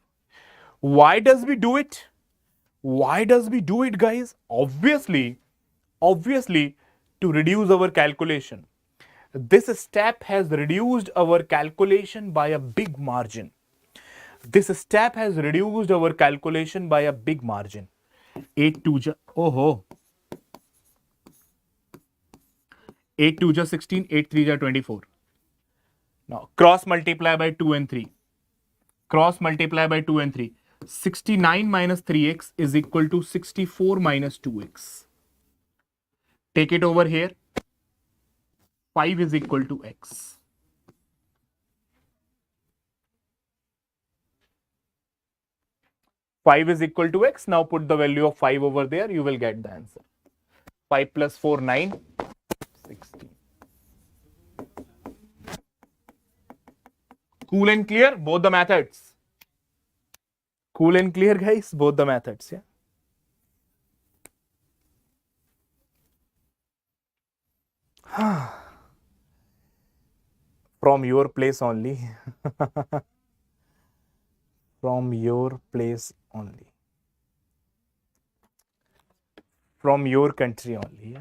Why does we do it? Why does we do it, guys? Obviously, to reduce our calculation. This step has reduced our calculation by a big margin. This step has reduced our calculation by a big margin. 8 2 ja, oh, 8 2 ja 16, 8 3 ja 24. Now cross multiply by 2 and 3. Cross multiply by 2 and 3. 69 minus 3x is equal to 64 minus 2x. Take it over here. 5 is equal to x. Five is equal to x. Now put the value of 5 over there. You will get the answer. 5 plus 4, 9, 16. Cool and clear, both the methods. Cool and clear, guys, both the methods. Yeah. From your place only. From your place only. From your country only.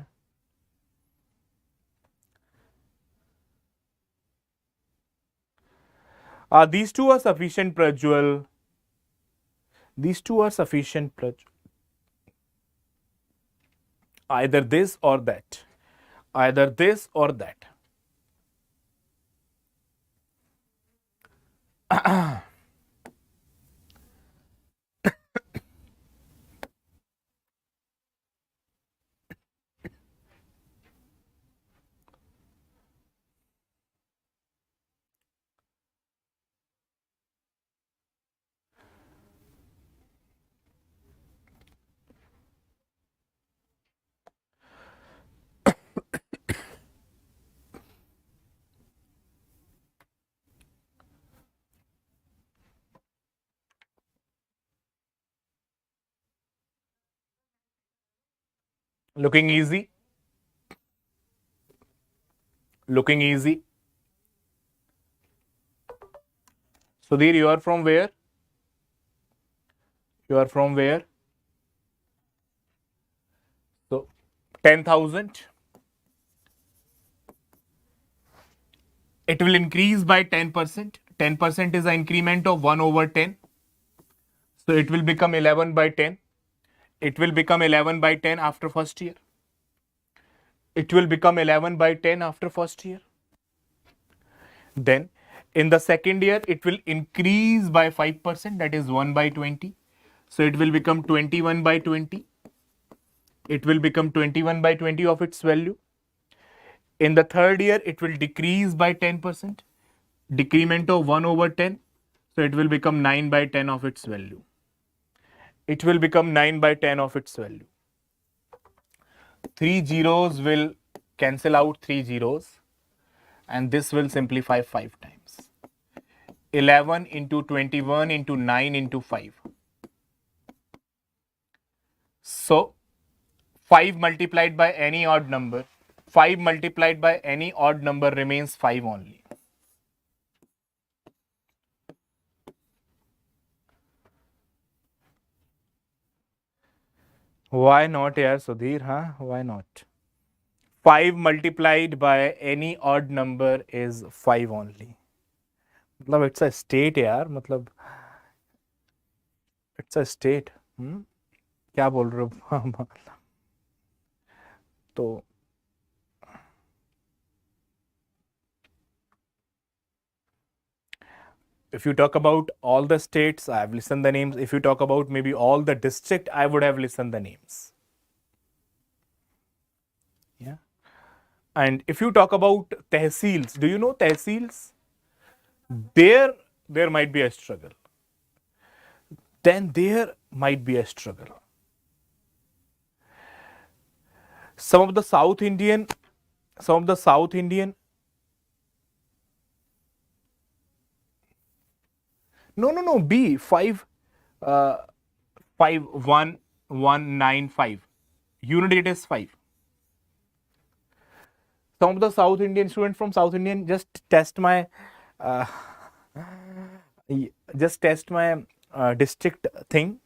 Yeah. These two are sufficient, Prajwal. These two are sufficient, Prajwal. Either this or that. Either this or that. Looking easy? Looking easy? Sudhir, you are from where? You are from where? So, 10,000. It will increase by 10%. 10% is an increment of 1 over 10. So, it will become 11 by 10. It will become 11 by 10 after first year. It will become 11 by 10 after first year. Then in the second year, it will increase by 5%, that is 1 by 20. So it will become 21 by 20. It will become 21 by 20 of its value. In the third year, it will decrease by 10%. Decrement of 1 over 10. So it will become 9 by 10 of its value. It will become 9 by 10 of its value. 3 zeros will cancel out 3 zeros. And this will simplify 5 times. 11 into 21 into 9 into 5. So 5 multiplied by any odd number. 5 multiplied by any odd number remains 5 only. Why not, yaar, Sudhir? Huh? Why not? 5 multiplied by any odd number is 5 only. मतलब it's a state यार, मतलब it's a state. क्या बोल रहे हो? तो if you talk about all the states, I have listened the names. If you talk about maybe all the district, I would have listened the names. Yeah. And if you talk about tehsils, do you know tehsils? There, there might be a struggle. Then there might be a struggle. Some of the South Indian, some of the South Indian. No. B 5, 51195. Unit it is 5. Some of the South Indian students from South Indian uh, just test my district thing.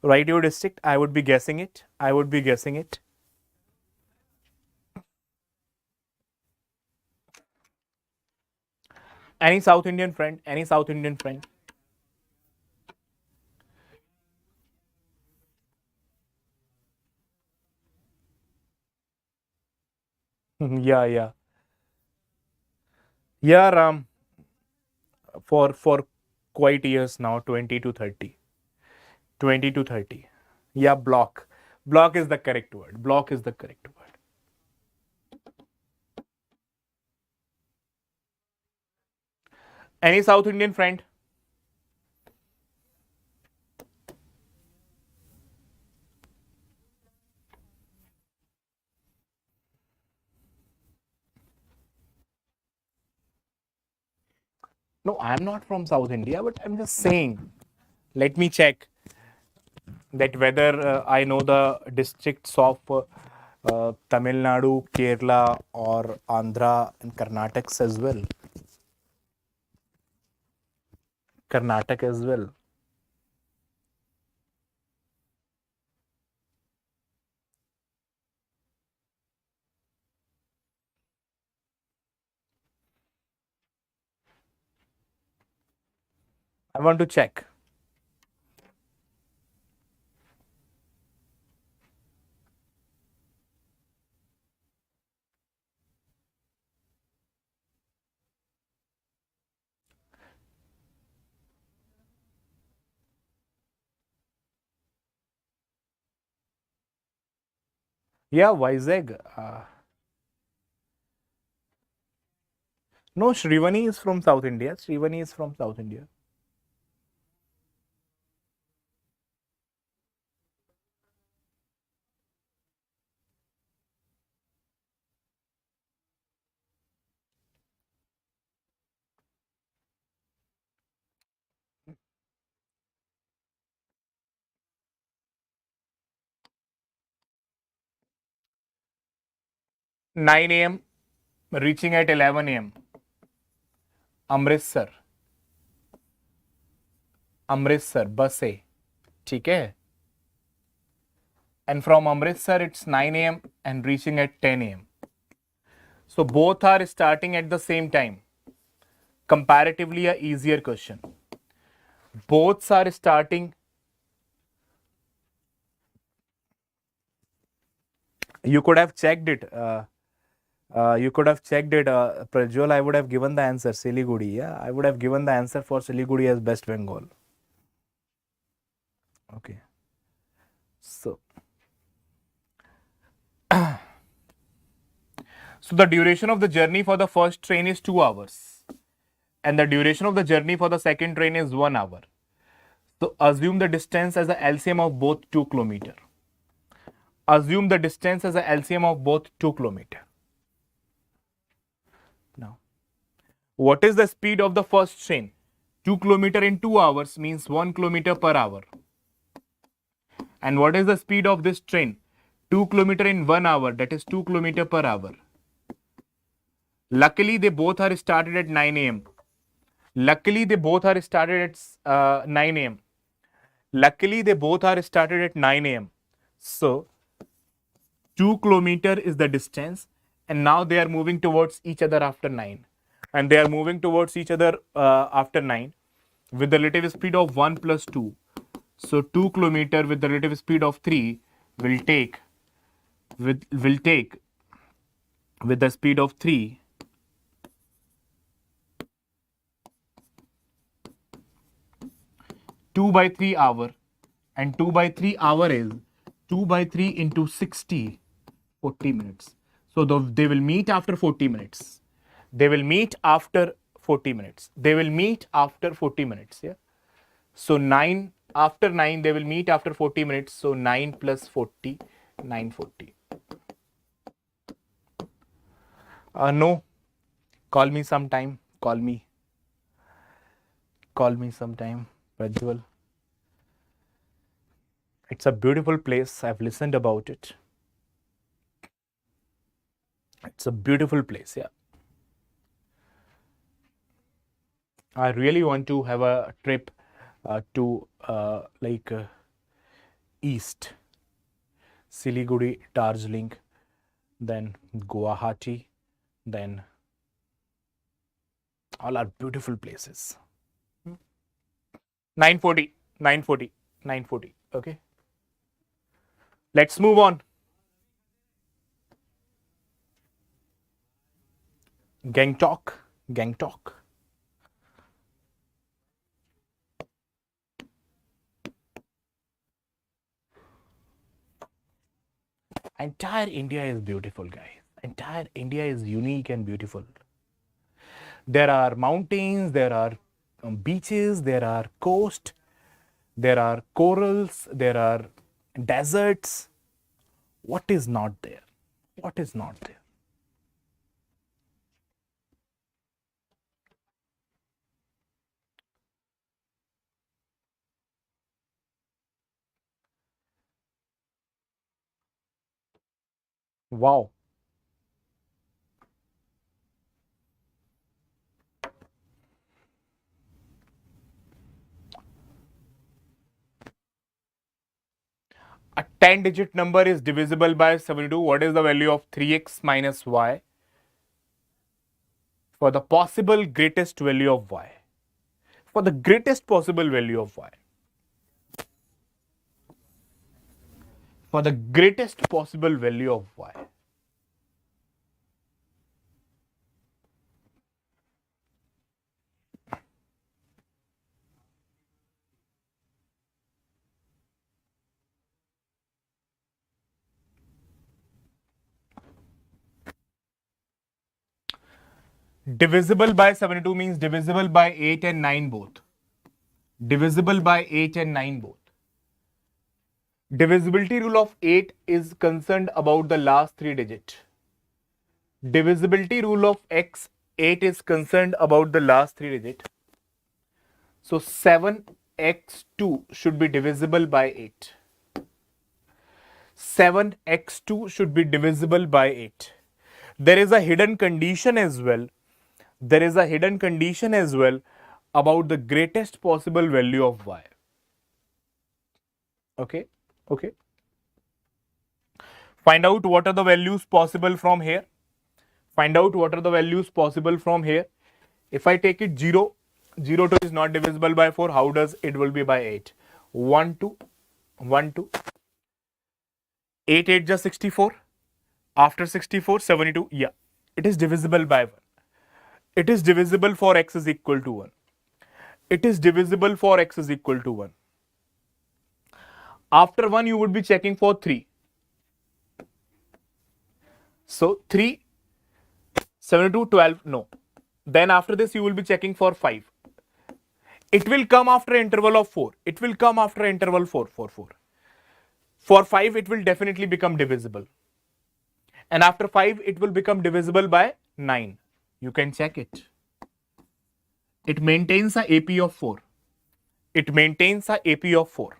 Write your district. I would be guessing it. I would be guessing it. Any South Indian friend? Any South Indian friend? Yeah. Yeah, Ram. For quite years now, 20 to 30. 20 to 30. Yeah, block. Block is the correct word. Block is the correct word. Any South Indian friend? No, I'm not from South India, but I'm just saying. Let me check that whether I know the districts of Tamil Nadu, Kerala, or Andhra and Karnataka as well. Karnataka as well. I want to check. Yeah, Vizag. No, Shrivani is from South India. Shrivani is from South India. 9 a.m. reaching at 11 a.m. Amritsar Amritsar बस से ठीक है and from Amritsar it's 9 a.m. and reaching at 10 a.m. So both are starting at the same time. Comparatively a easier question. Both are starting. You could have checked it. Prajwal, I would have given the answer Siliguri. Yeah, I would have given the answer for Siliguri as West Bengal. Okay. So the duration of the journey for the first train is 2 hours. And the duration of the journey for the second train is 1 hour. So assume the distance as the LCM of both 2 km. Assume the distance as the LCM of both 2 km. Now, what is the speed of the first train? 2 km in 2 hours means 1 km per hour. And what is the speed of this train? 2 km in 1 hour, that is 2 km per hour. Luckily, they both are started at 9 a.m. Luckily, they both are started at 9 a.m. Luckily, they both are started at 9 a.m. So 2 kilometer is the distance, and now they are moving towards each other after 9, and they are moving towards each other after 9 with the relative speed of 1 plus 2. So 2 kilometer with the relative speed of 3 will take with the speed of 3 2 by 3 hour, and 2 by 3 hour is 2 by 3 into 60, 40 minutes. So they will meet after 40 minutes. They will meet after 40 minutes. They will meet after 40 minutes. Yeah. So 9, after 9 they will meet after 40 minutes. So 9 plus 40, 940. No, call me sometime. Call me sometime, Prajwal. It's a beautiful place. I've listened about it. It's a beautiful place. Yeah. I really want to have a trip to east, Siliguri, Darjeeling, then Guwahati, then all are beautiful places. 940, 940, 940. Okay. Let's move on. Gangtok, Gangtok. Entire India is beautiful, guys. Entire India is unique and beautiful. There are mountains, there are beaches, there are coast, there are corals, there are deserts. What is not there? What is not there? Wow. A 10-digit number is divisible by 72. What is the value of 3x minus y for the possible greatest value of y? For the greatest possible value of y. For the greatest possible value of y. Divisible by 72 means divisible by 8 and 9 both. Divisible by 8 and 9 both. Divisibility rule of 8 is concerned about the last 3 digit. Divisibility rule of x 8 is concerned about the last 3 digit. So 7x2 should be divisible by 8. 7x2 should be divisible by 8. There is a hidden condition as well. There is a hidden condition as well about the greatest possible value of y. Okay. Okay. Find out what are the values possible from here. Find out what are the values possible from here. If I take it 0, 0 2 is not divisible by 4. How does it will be by 8? 1 2, 1 2. 8 8 just 64. After 64, 72. Yeah. It is divisible by 1. It is divisible for x is equal to 1. It is divisible for x is equal to 1. After 1, you would be checking for 3. So 3, 72, 12, no. Then after this, you will be checking for 5. It will come after interval of 4. It will come after interval 4, 4, 4. For 5, it will definitely become divisible. And after 5, it will become divisible by 9. You can check it. It maintains a AP of 4. It maintains a AP of 4.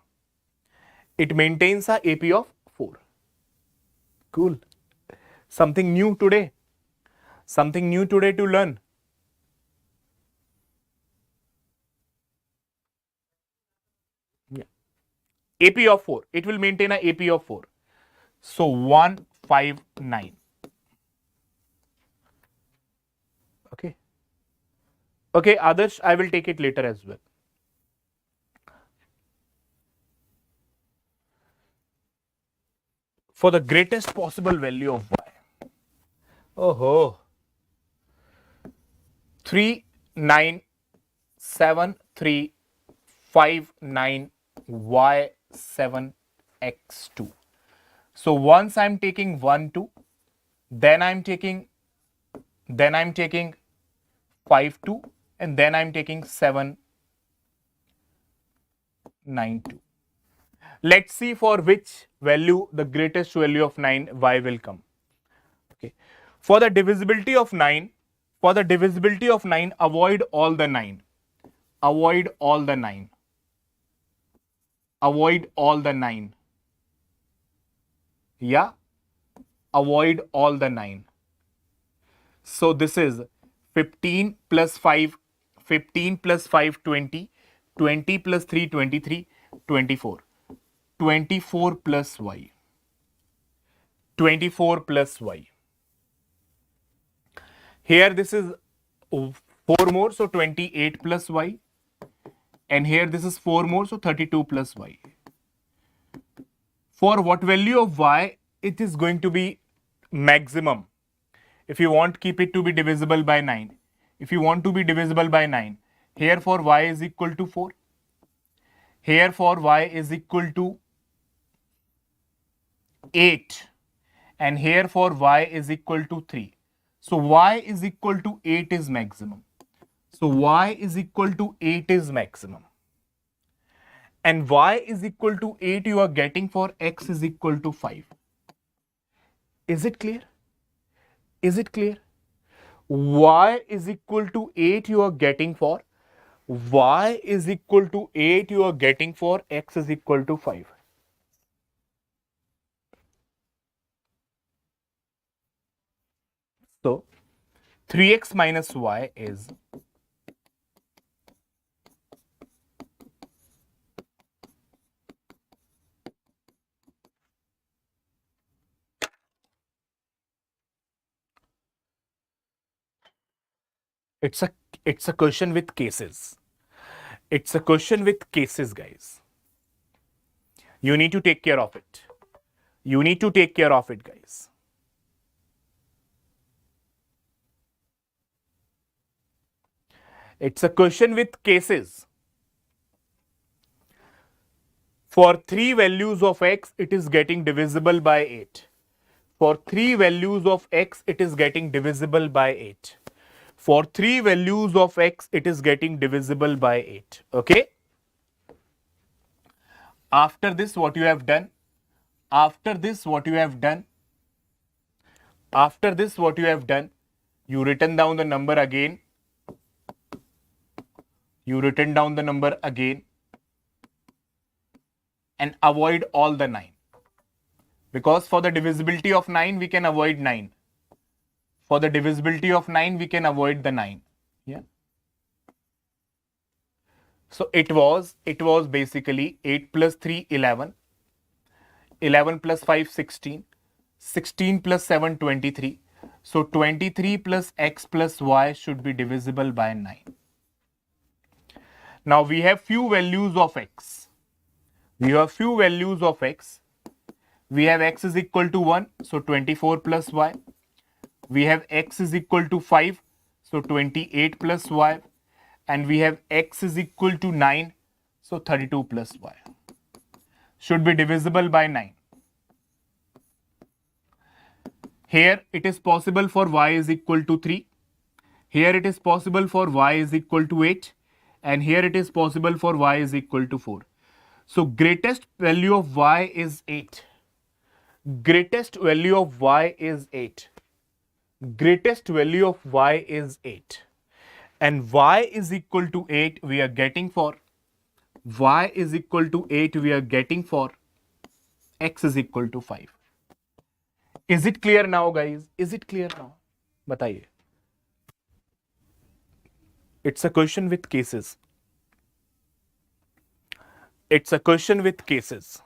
It maintains a AP of 4. Cool. Something new today. Something new today to learn. Yeah. AP of 4. It will maintain a AP of 4. So 159. Okay. Okay, Adarsh, I will take it later as well. For the greatest possible value of y. Oh, 39739 y7x2. So once I'm taking 1 2, then I'm taking 5 2, and then I'm taking 7 9 2. Let's see for which value the greatest value of 9 y will come. Okay. For the divisibility of 9, avoid all the 9. Avoid all the 9. Avoid all the 9. Yeah. Avoid all the 9. So this is 15 plus 5, 15 plus 5, 20, 20 plus 3, 23, 24. 24 plus y. 24 plus y. Here this is 4 more, so 28 plus y. And here this is 4 more, so 32 plus y. For what value of y it is going to be maximum? If you want, keep it to be divisible by 9. If you want to be divisible by 9, here for y is equal to 4. Here for y is equal to 8. And here for y is equal to 3. So y is equal to 8 is maximum. So y is equal to 8 is maximum. And y is equal to 8 you are getting for x is equal to 5. Is it clear? Is it clear? Y is equal to 8 you are getting for y is equal to 8 you are getting for x is equal to 5. So 3x minus y is it's a question with cases. It's a question with cases, guys. You need to take care of it. You need to take care of it, guys. It's a question with cases. For 3 values of x, it is getting divisible by 8. For 3 values of x, it is getting divisible by 8. For 3 values of x, it is getting divisible by 8. Okay? After this, what you have done? After this, what you have done? After this, what you have done? You written down the number again. You written down the number again. And avoid all the 9. Because for the divisibility of 9, we can avoid 9. For the divisibility of 9, we can avoid the 9. Yeah. So it was basically 8 plus 3, 11. 11 plus 5, 16. 16 plus 7, 23. So 23 plus x plus y should be divisible by 9. Now we have few values of x. We have few values of x. We have x is equal to 1, so 24 plus y. We have x is equal to 5, so 28 plus y. And we have x is equal to 9, so 32 plus y. Should be divisible by 9. Here it is possible for y is equal to 3. Here it is possible for y is equal to 8. And here it is possible for y is equal to 4. So greatest value of y is 8. Greatest value of y is 8. Greatest value of y is 8. And y is equal to 8 we are getting for y is equal to 8 we are getting for x is equal to 5. Is it clear now, guys? Is it clear now? Bataiye. It's a question with cases. It's a question with cases.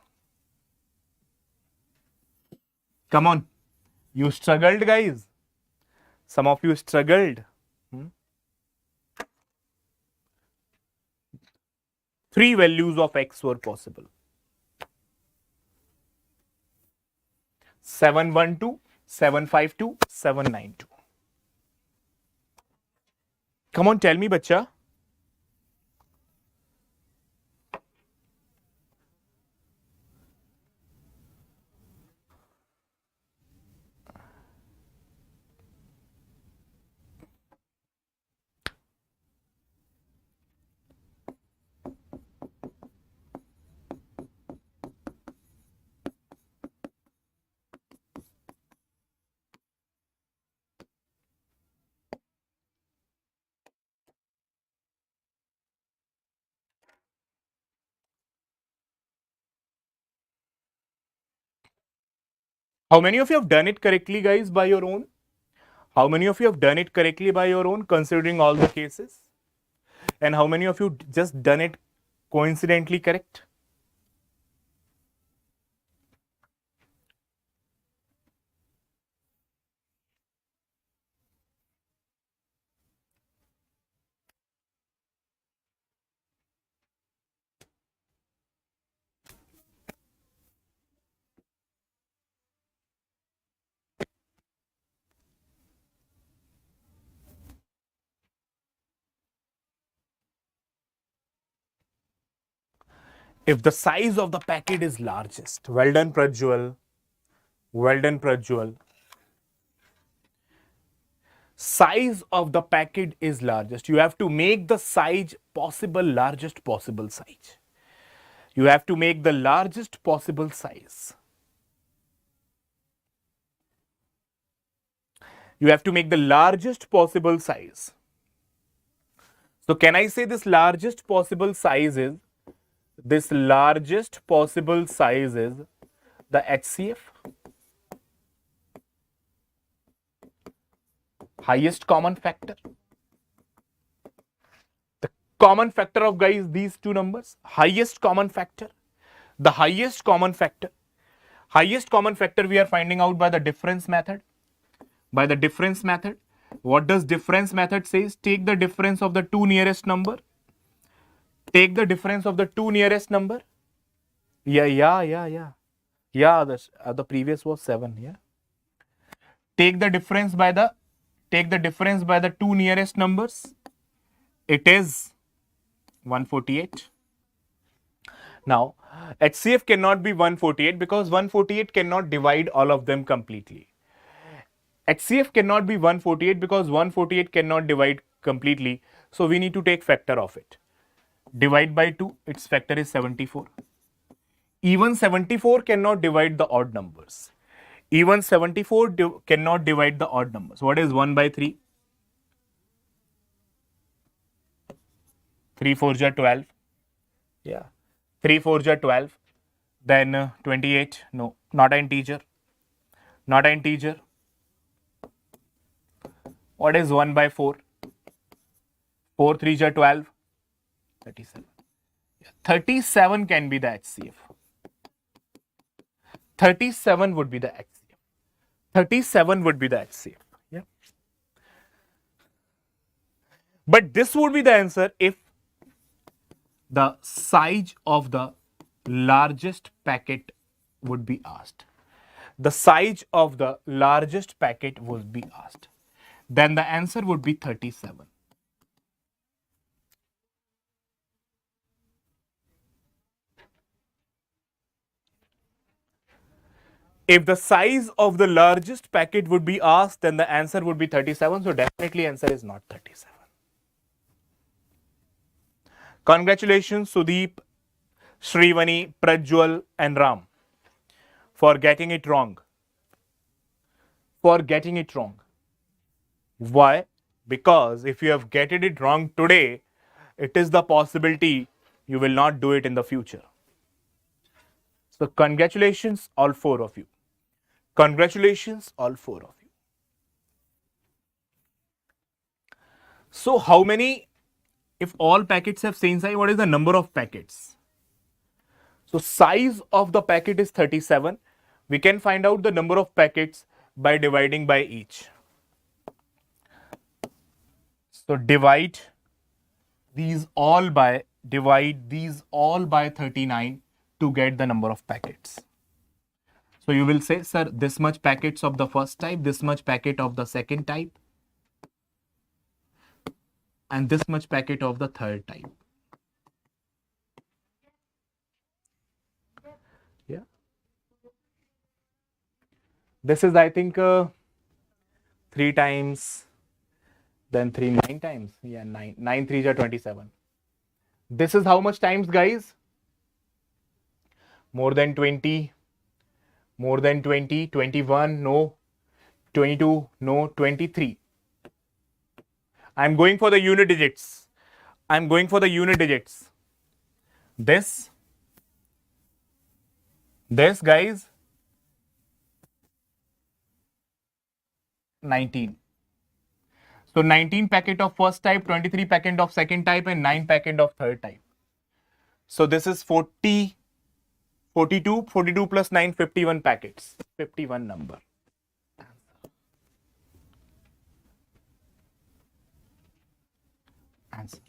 Come on. You struggled, guys. Some of you struggled. Three values of x were possible. 712, 752, 792. Come on, tell me, bacha. How many of you have done it correctly, guys, by your own? How many of you have done it correctly by your own, considering all the cases? And how many of you just done it coincidentally correct? If the size of the packet is largest, well done, Prajwal. Well done, Prajwal. Size of the packet is largest. You have to make the size possible, largest possible size. You have to make the largest possible size. You have to make the largest possible size. So can I say this largest possible size is the HCF? Highest common factor. The common factor of, guys, these two numbers. Highest common factor. The highest common factor. Highest common factor we are finding out by the difference method. By the difference method. What does difference method says? Take the difference of the two nearest number. Take the difference of the two nearest number. Yeah, the previous was 7. Yeah. Take the difference by the two nearest numbers. It is 148. Now, HCF cannot be 148 because 148 cannot divide all of them completely. HCF cannot be 148 because 148 cannot divide completely. So we need to take factor of it. Divide by 2, its factor is 74. Even 74 cannot divide the odd numbers. Even 74 cannot divide the odd numbers. What is 1 by 3? 3 4 ja 12. Yeah. 3 4 ja 12. Then 28. No, not an integer. Not an integer. What is 1 by 4? 4 3 ja 12. 37. 37 can be the HCF. 37 would be the HCF. 37 would be the HCF. Yeah. But this would be the answer if the size of the largest packet would be asked. The size of the largest packet would be asked. Then the answer would be 37. If the size of the largest packet would be asked, then the answer would be 37. So definitely answer is not 37. Congratulations, Sudeep, Shrivani, Prajwal and Ram for getting it wrong. For getting it wrong. Why? Because if you have getting it wrong today, it is the possibility you will not do it in the future. So congratulations, all 4 of you. Congratulations, all 4 of you. So how many, if all packets have same size, what is the number of packets? So size of the packet is 37. We can find out the number of packets by dividing by each. So divide these all by 39 to get the number of packets. So you will say, sir, this much packets of the first type, this much packet of the second type, and this much packet of the third type. Yeah. This is, I think, 3 times, then 3 9 times. Yeah, 9. 9 3s are 27. This is how much times, guys? More than 20. More than 20. 21, no. 22, no. 23. I'm going for the unit digits. I'm going for the unit digits. This, guys, 19. So 19 packet of first type, 23 packet of second type, and 9 packet of third type. So this is 40, 42, 42 plus 9, 51 packets. 51 number. Answer.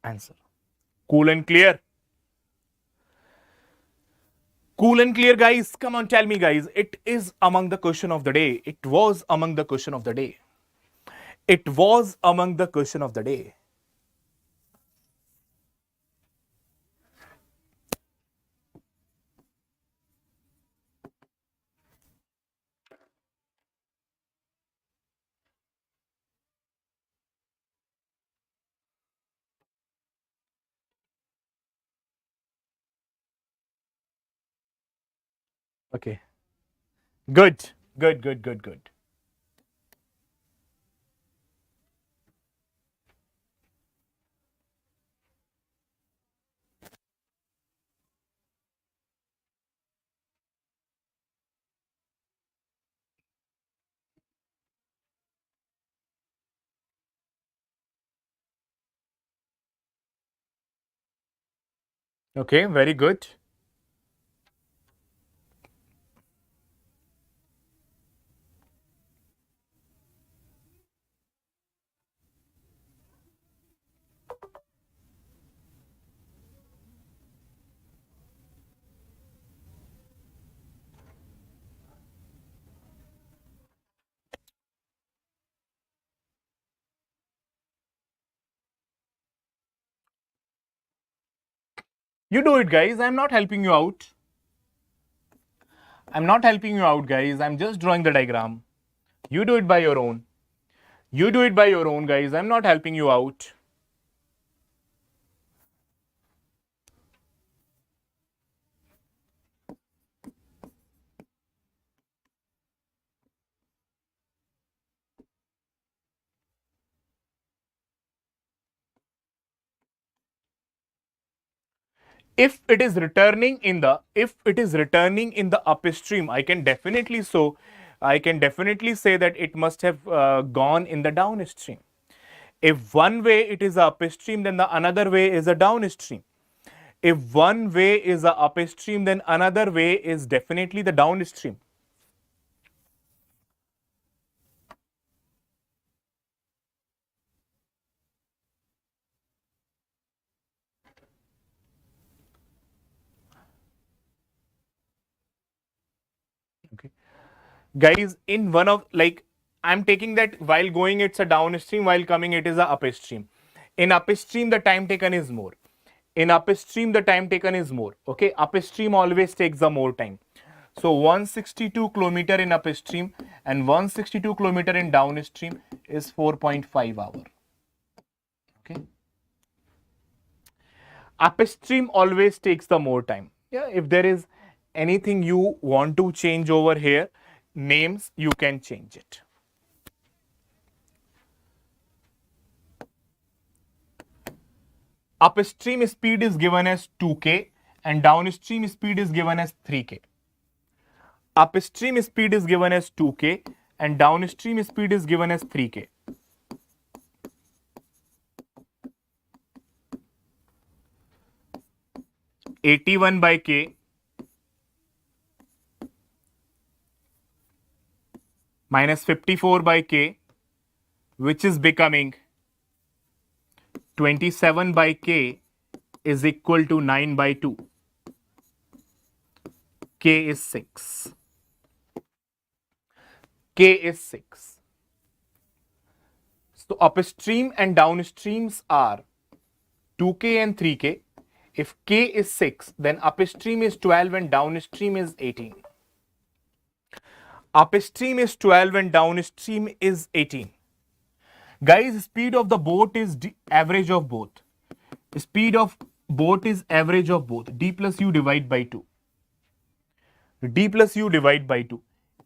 Answer. Cool and clear. Cool and clear, guys. Come on, tell me, guys. It is among the question of the day. It was among the question of the day. It was among the question of the day. Okay. Good. Good, good, good, good. Okay, very good. You do it, guys. I'm not helping you out. I'm not helping you out, guys. I'm just drawing the diagram. You do it by your own. You do it by your own, guys. I'm not helping you out. If it is returning in the upstream, I can definitely say that it must have gone in the downstream. If one way it is a upstream, then the another way is a downstream. If one way is a upstream, then another way is definitely the downstream. Okay, guys, in one of, like, I'm taking that while going it's a downstream, while coming it is a upstream. In upstream the time taken is more. Okay, upstream always takes the more time. So 162 kilometer in upstream and 162 kilometer in downstream is 4.5 hour. Okay, upstream always takes the more time. Yeah, if there is anything you want to change over here, names, you can change it. Upstream speed is given as 2k and downstream speed is given as 3k. Upstream speed is given as 2k and downstream speed is given as 3k. 81 by k minus 54 by k, which is becoming 27 by k is equal to 9 by 2. K is 6. K is 6. So upstream and downstreams are 2k and 3k. If k is 6, then upstream is 12 and downstream is 18. Upstream is 12 and downstream is 18. Guys, speed of the boat is average of both. Speed of boat is average of both. D plus U divide by 2. D plus U divide by 2.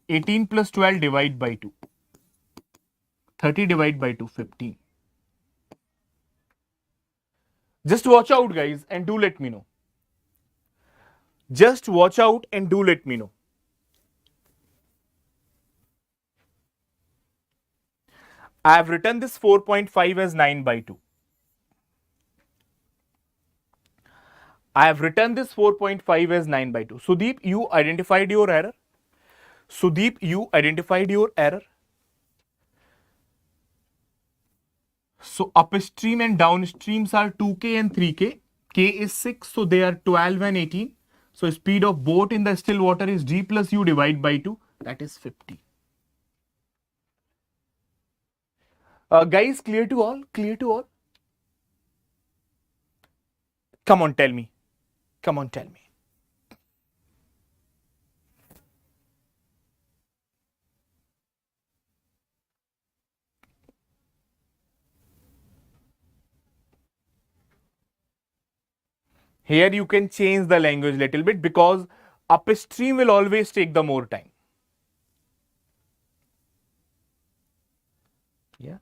18 plus 12 divide by 2. 30 divide by 2, 15. Just watch out, guys, and do let me know. Just watch out and do let me know. I have written this 4.5 as 9 by 2. I have written this 4.5 as 9 by 2. Sudeep, you identified your error. Sudeep, you identified your error. So upstream and downstreams are 2k and 3k. K is 6, so they are 12 and 18. So speed of boat in the still water is d plus u divide by 2. That is 50. Guys, clear to all? Clear to all? Come on, tell me. Come on, tell me. Here you can change the language a little bit because upstream will always take the more time. Yeah.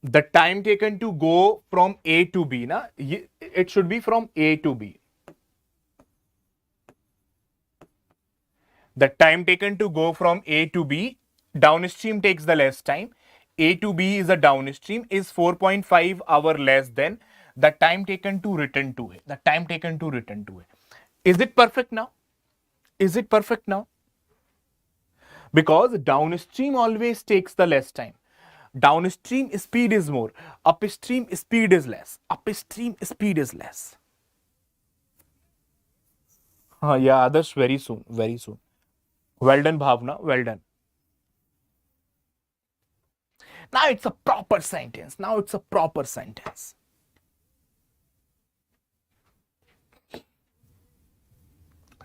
The time taken to go from A to B, na? It should be from A to B. The time taken to go from A to B, downstream takes the less time. A to B is a downstream, is 4.5 hour less than the time taken to return to A. The time taken to return to A. Is it perfect now? Is it perfect now? Because downstream always takes the less time. Downstream speed is more. Upstream speed is less. Upstream speed is less. Yeah, that's very soon. Very soon. Well done, Bhavna. Well done. Now it's a proper sentence. Now it's a proper sentence.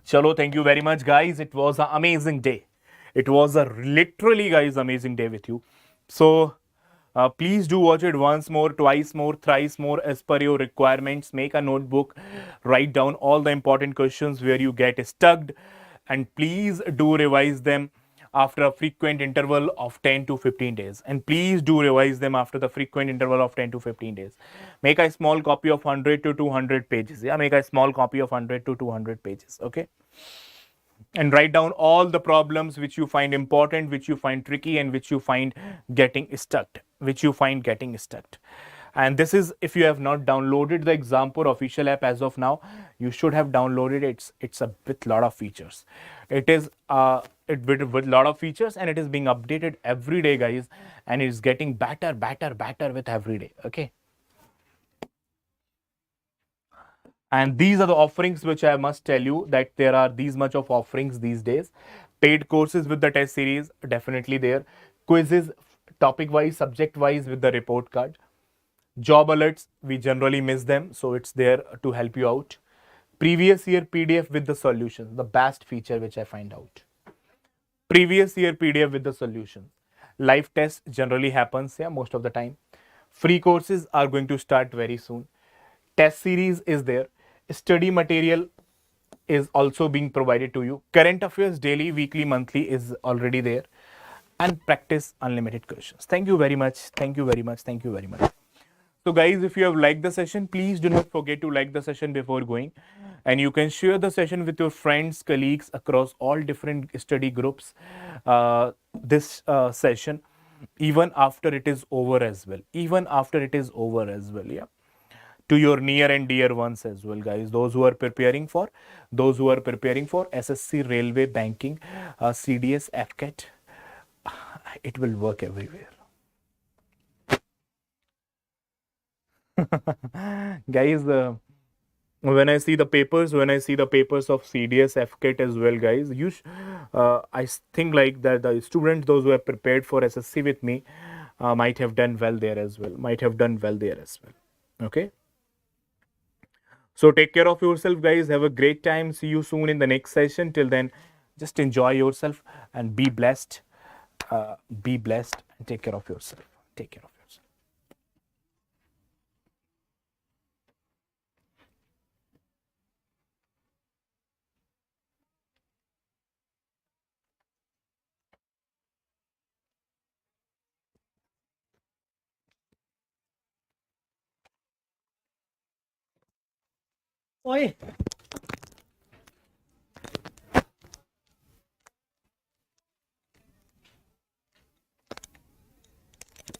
Chalo, thank you very much, guys. It was an amazing day. It was a literally, guys, amazing day with you. So, please do watch it once more, twice more, thrice more as per your requirements. Make a notebook, write down all the important questions where you get stuck, and please do revise them after a frequent interval of 10 to 15 days. And please do revise them after the frequent interval of 10 to 15 days. Make a small copy of 100 to 200 pages. Yeah, make a small copy of 100 to 200 pages. Okay. And write down all the problems which you find important, which you find tricky, and which you find getting stuck. And this is, if you have not downloaded the Exampur official app as of now, you should have downloaded it. It's a with lot of features. It is with lot of features, and it is being updated every day, guys, and it's getting better with every day. Okay. And these are the offerings which I must tell you that there are these much of offerings these days. Paid courses with the test series, definitely there. Quizzes, topic wise, subject wise with the report card. Job alerts, we generally miss them, so it's there to help you out. Previous year PDF with the solutions, the best feature which I find out. Previous year PDF with the solutions. Live test generally happens, yeah, most of the time. Free courses are going to start very soon. Test series is there. Study material is also being provided to you. Current affairs daily, weekly, monthly is already there. And practice unlimited questions. Thank you very much. Thank you very much. Thank you very much. So guys, if you have liked the session, please do not forget to like the session before going. And you can share the session with your friends, colleagues across all different study groups. This session, even after it is over as well. Yeah. to your near and dear ones as well, guys. Those who are preparing for SSC, railway, banking, CDS, FCAT, it will work everywhere. Guys, when I see the papers of CDS, FCAT as well, guys, think like that the students, those who have prepared for SSC with me, might have done well there as well. Okay. So take care of yourself, guys. Have a great time. See you soon in the next session. Till then, just enjoy yourself and be blessed. Be blessed and take care of yourself. Take care of yourself. Oi.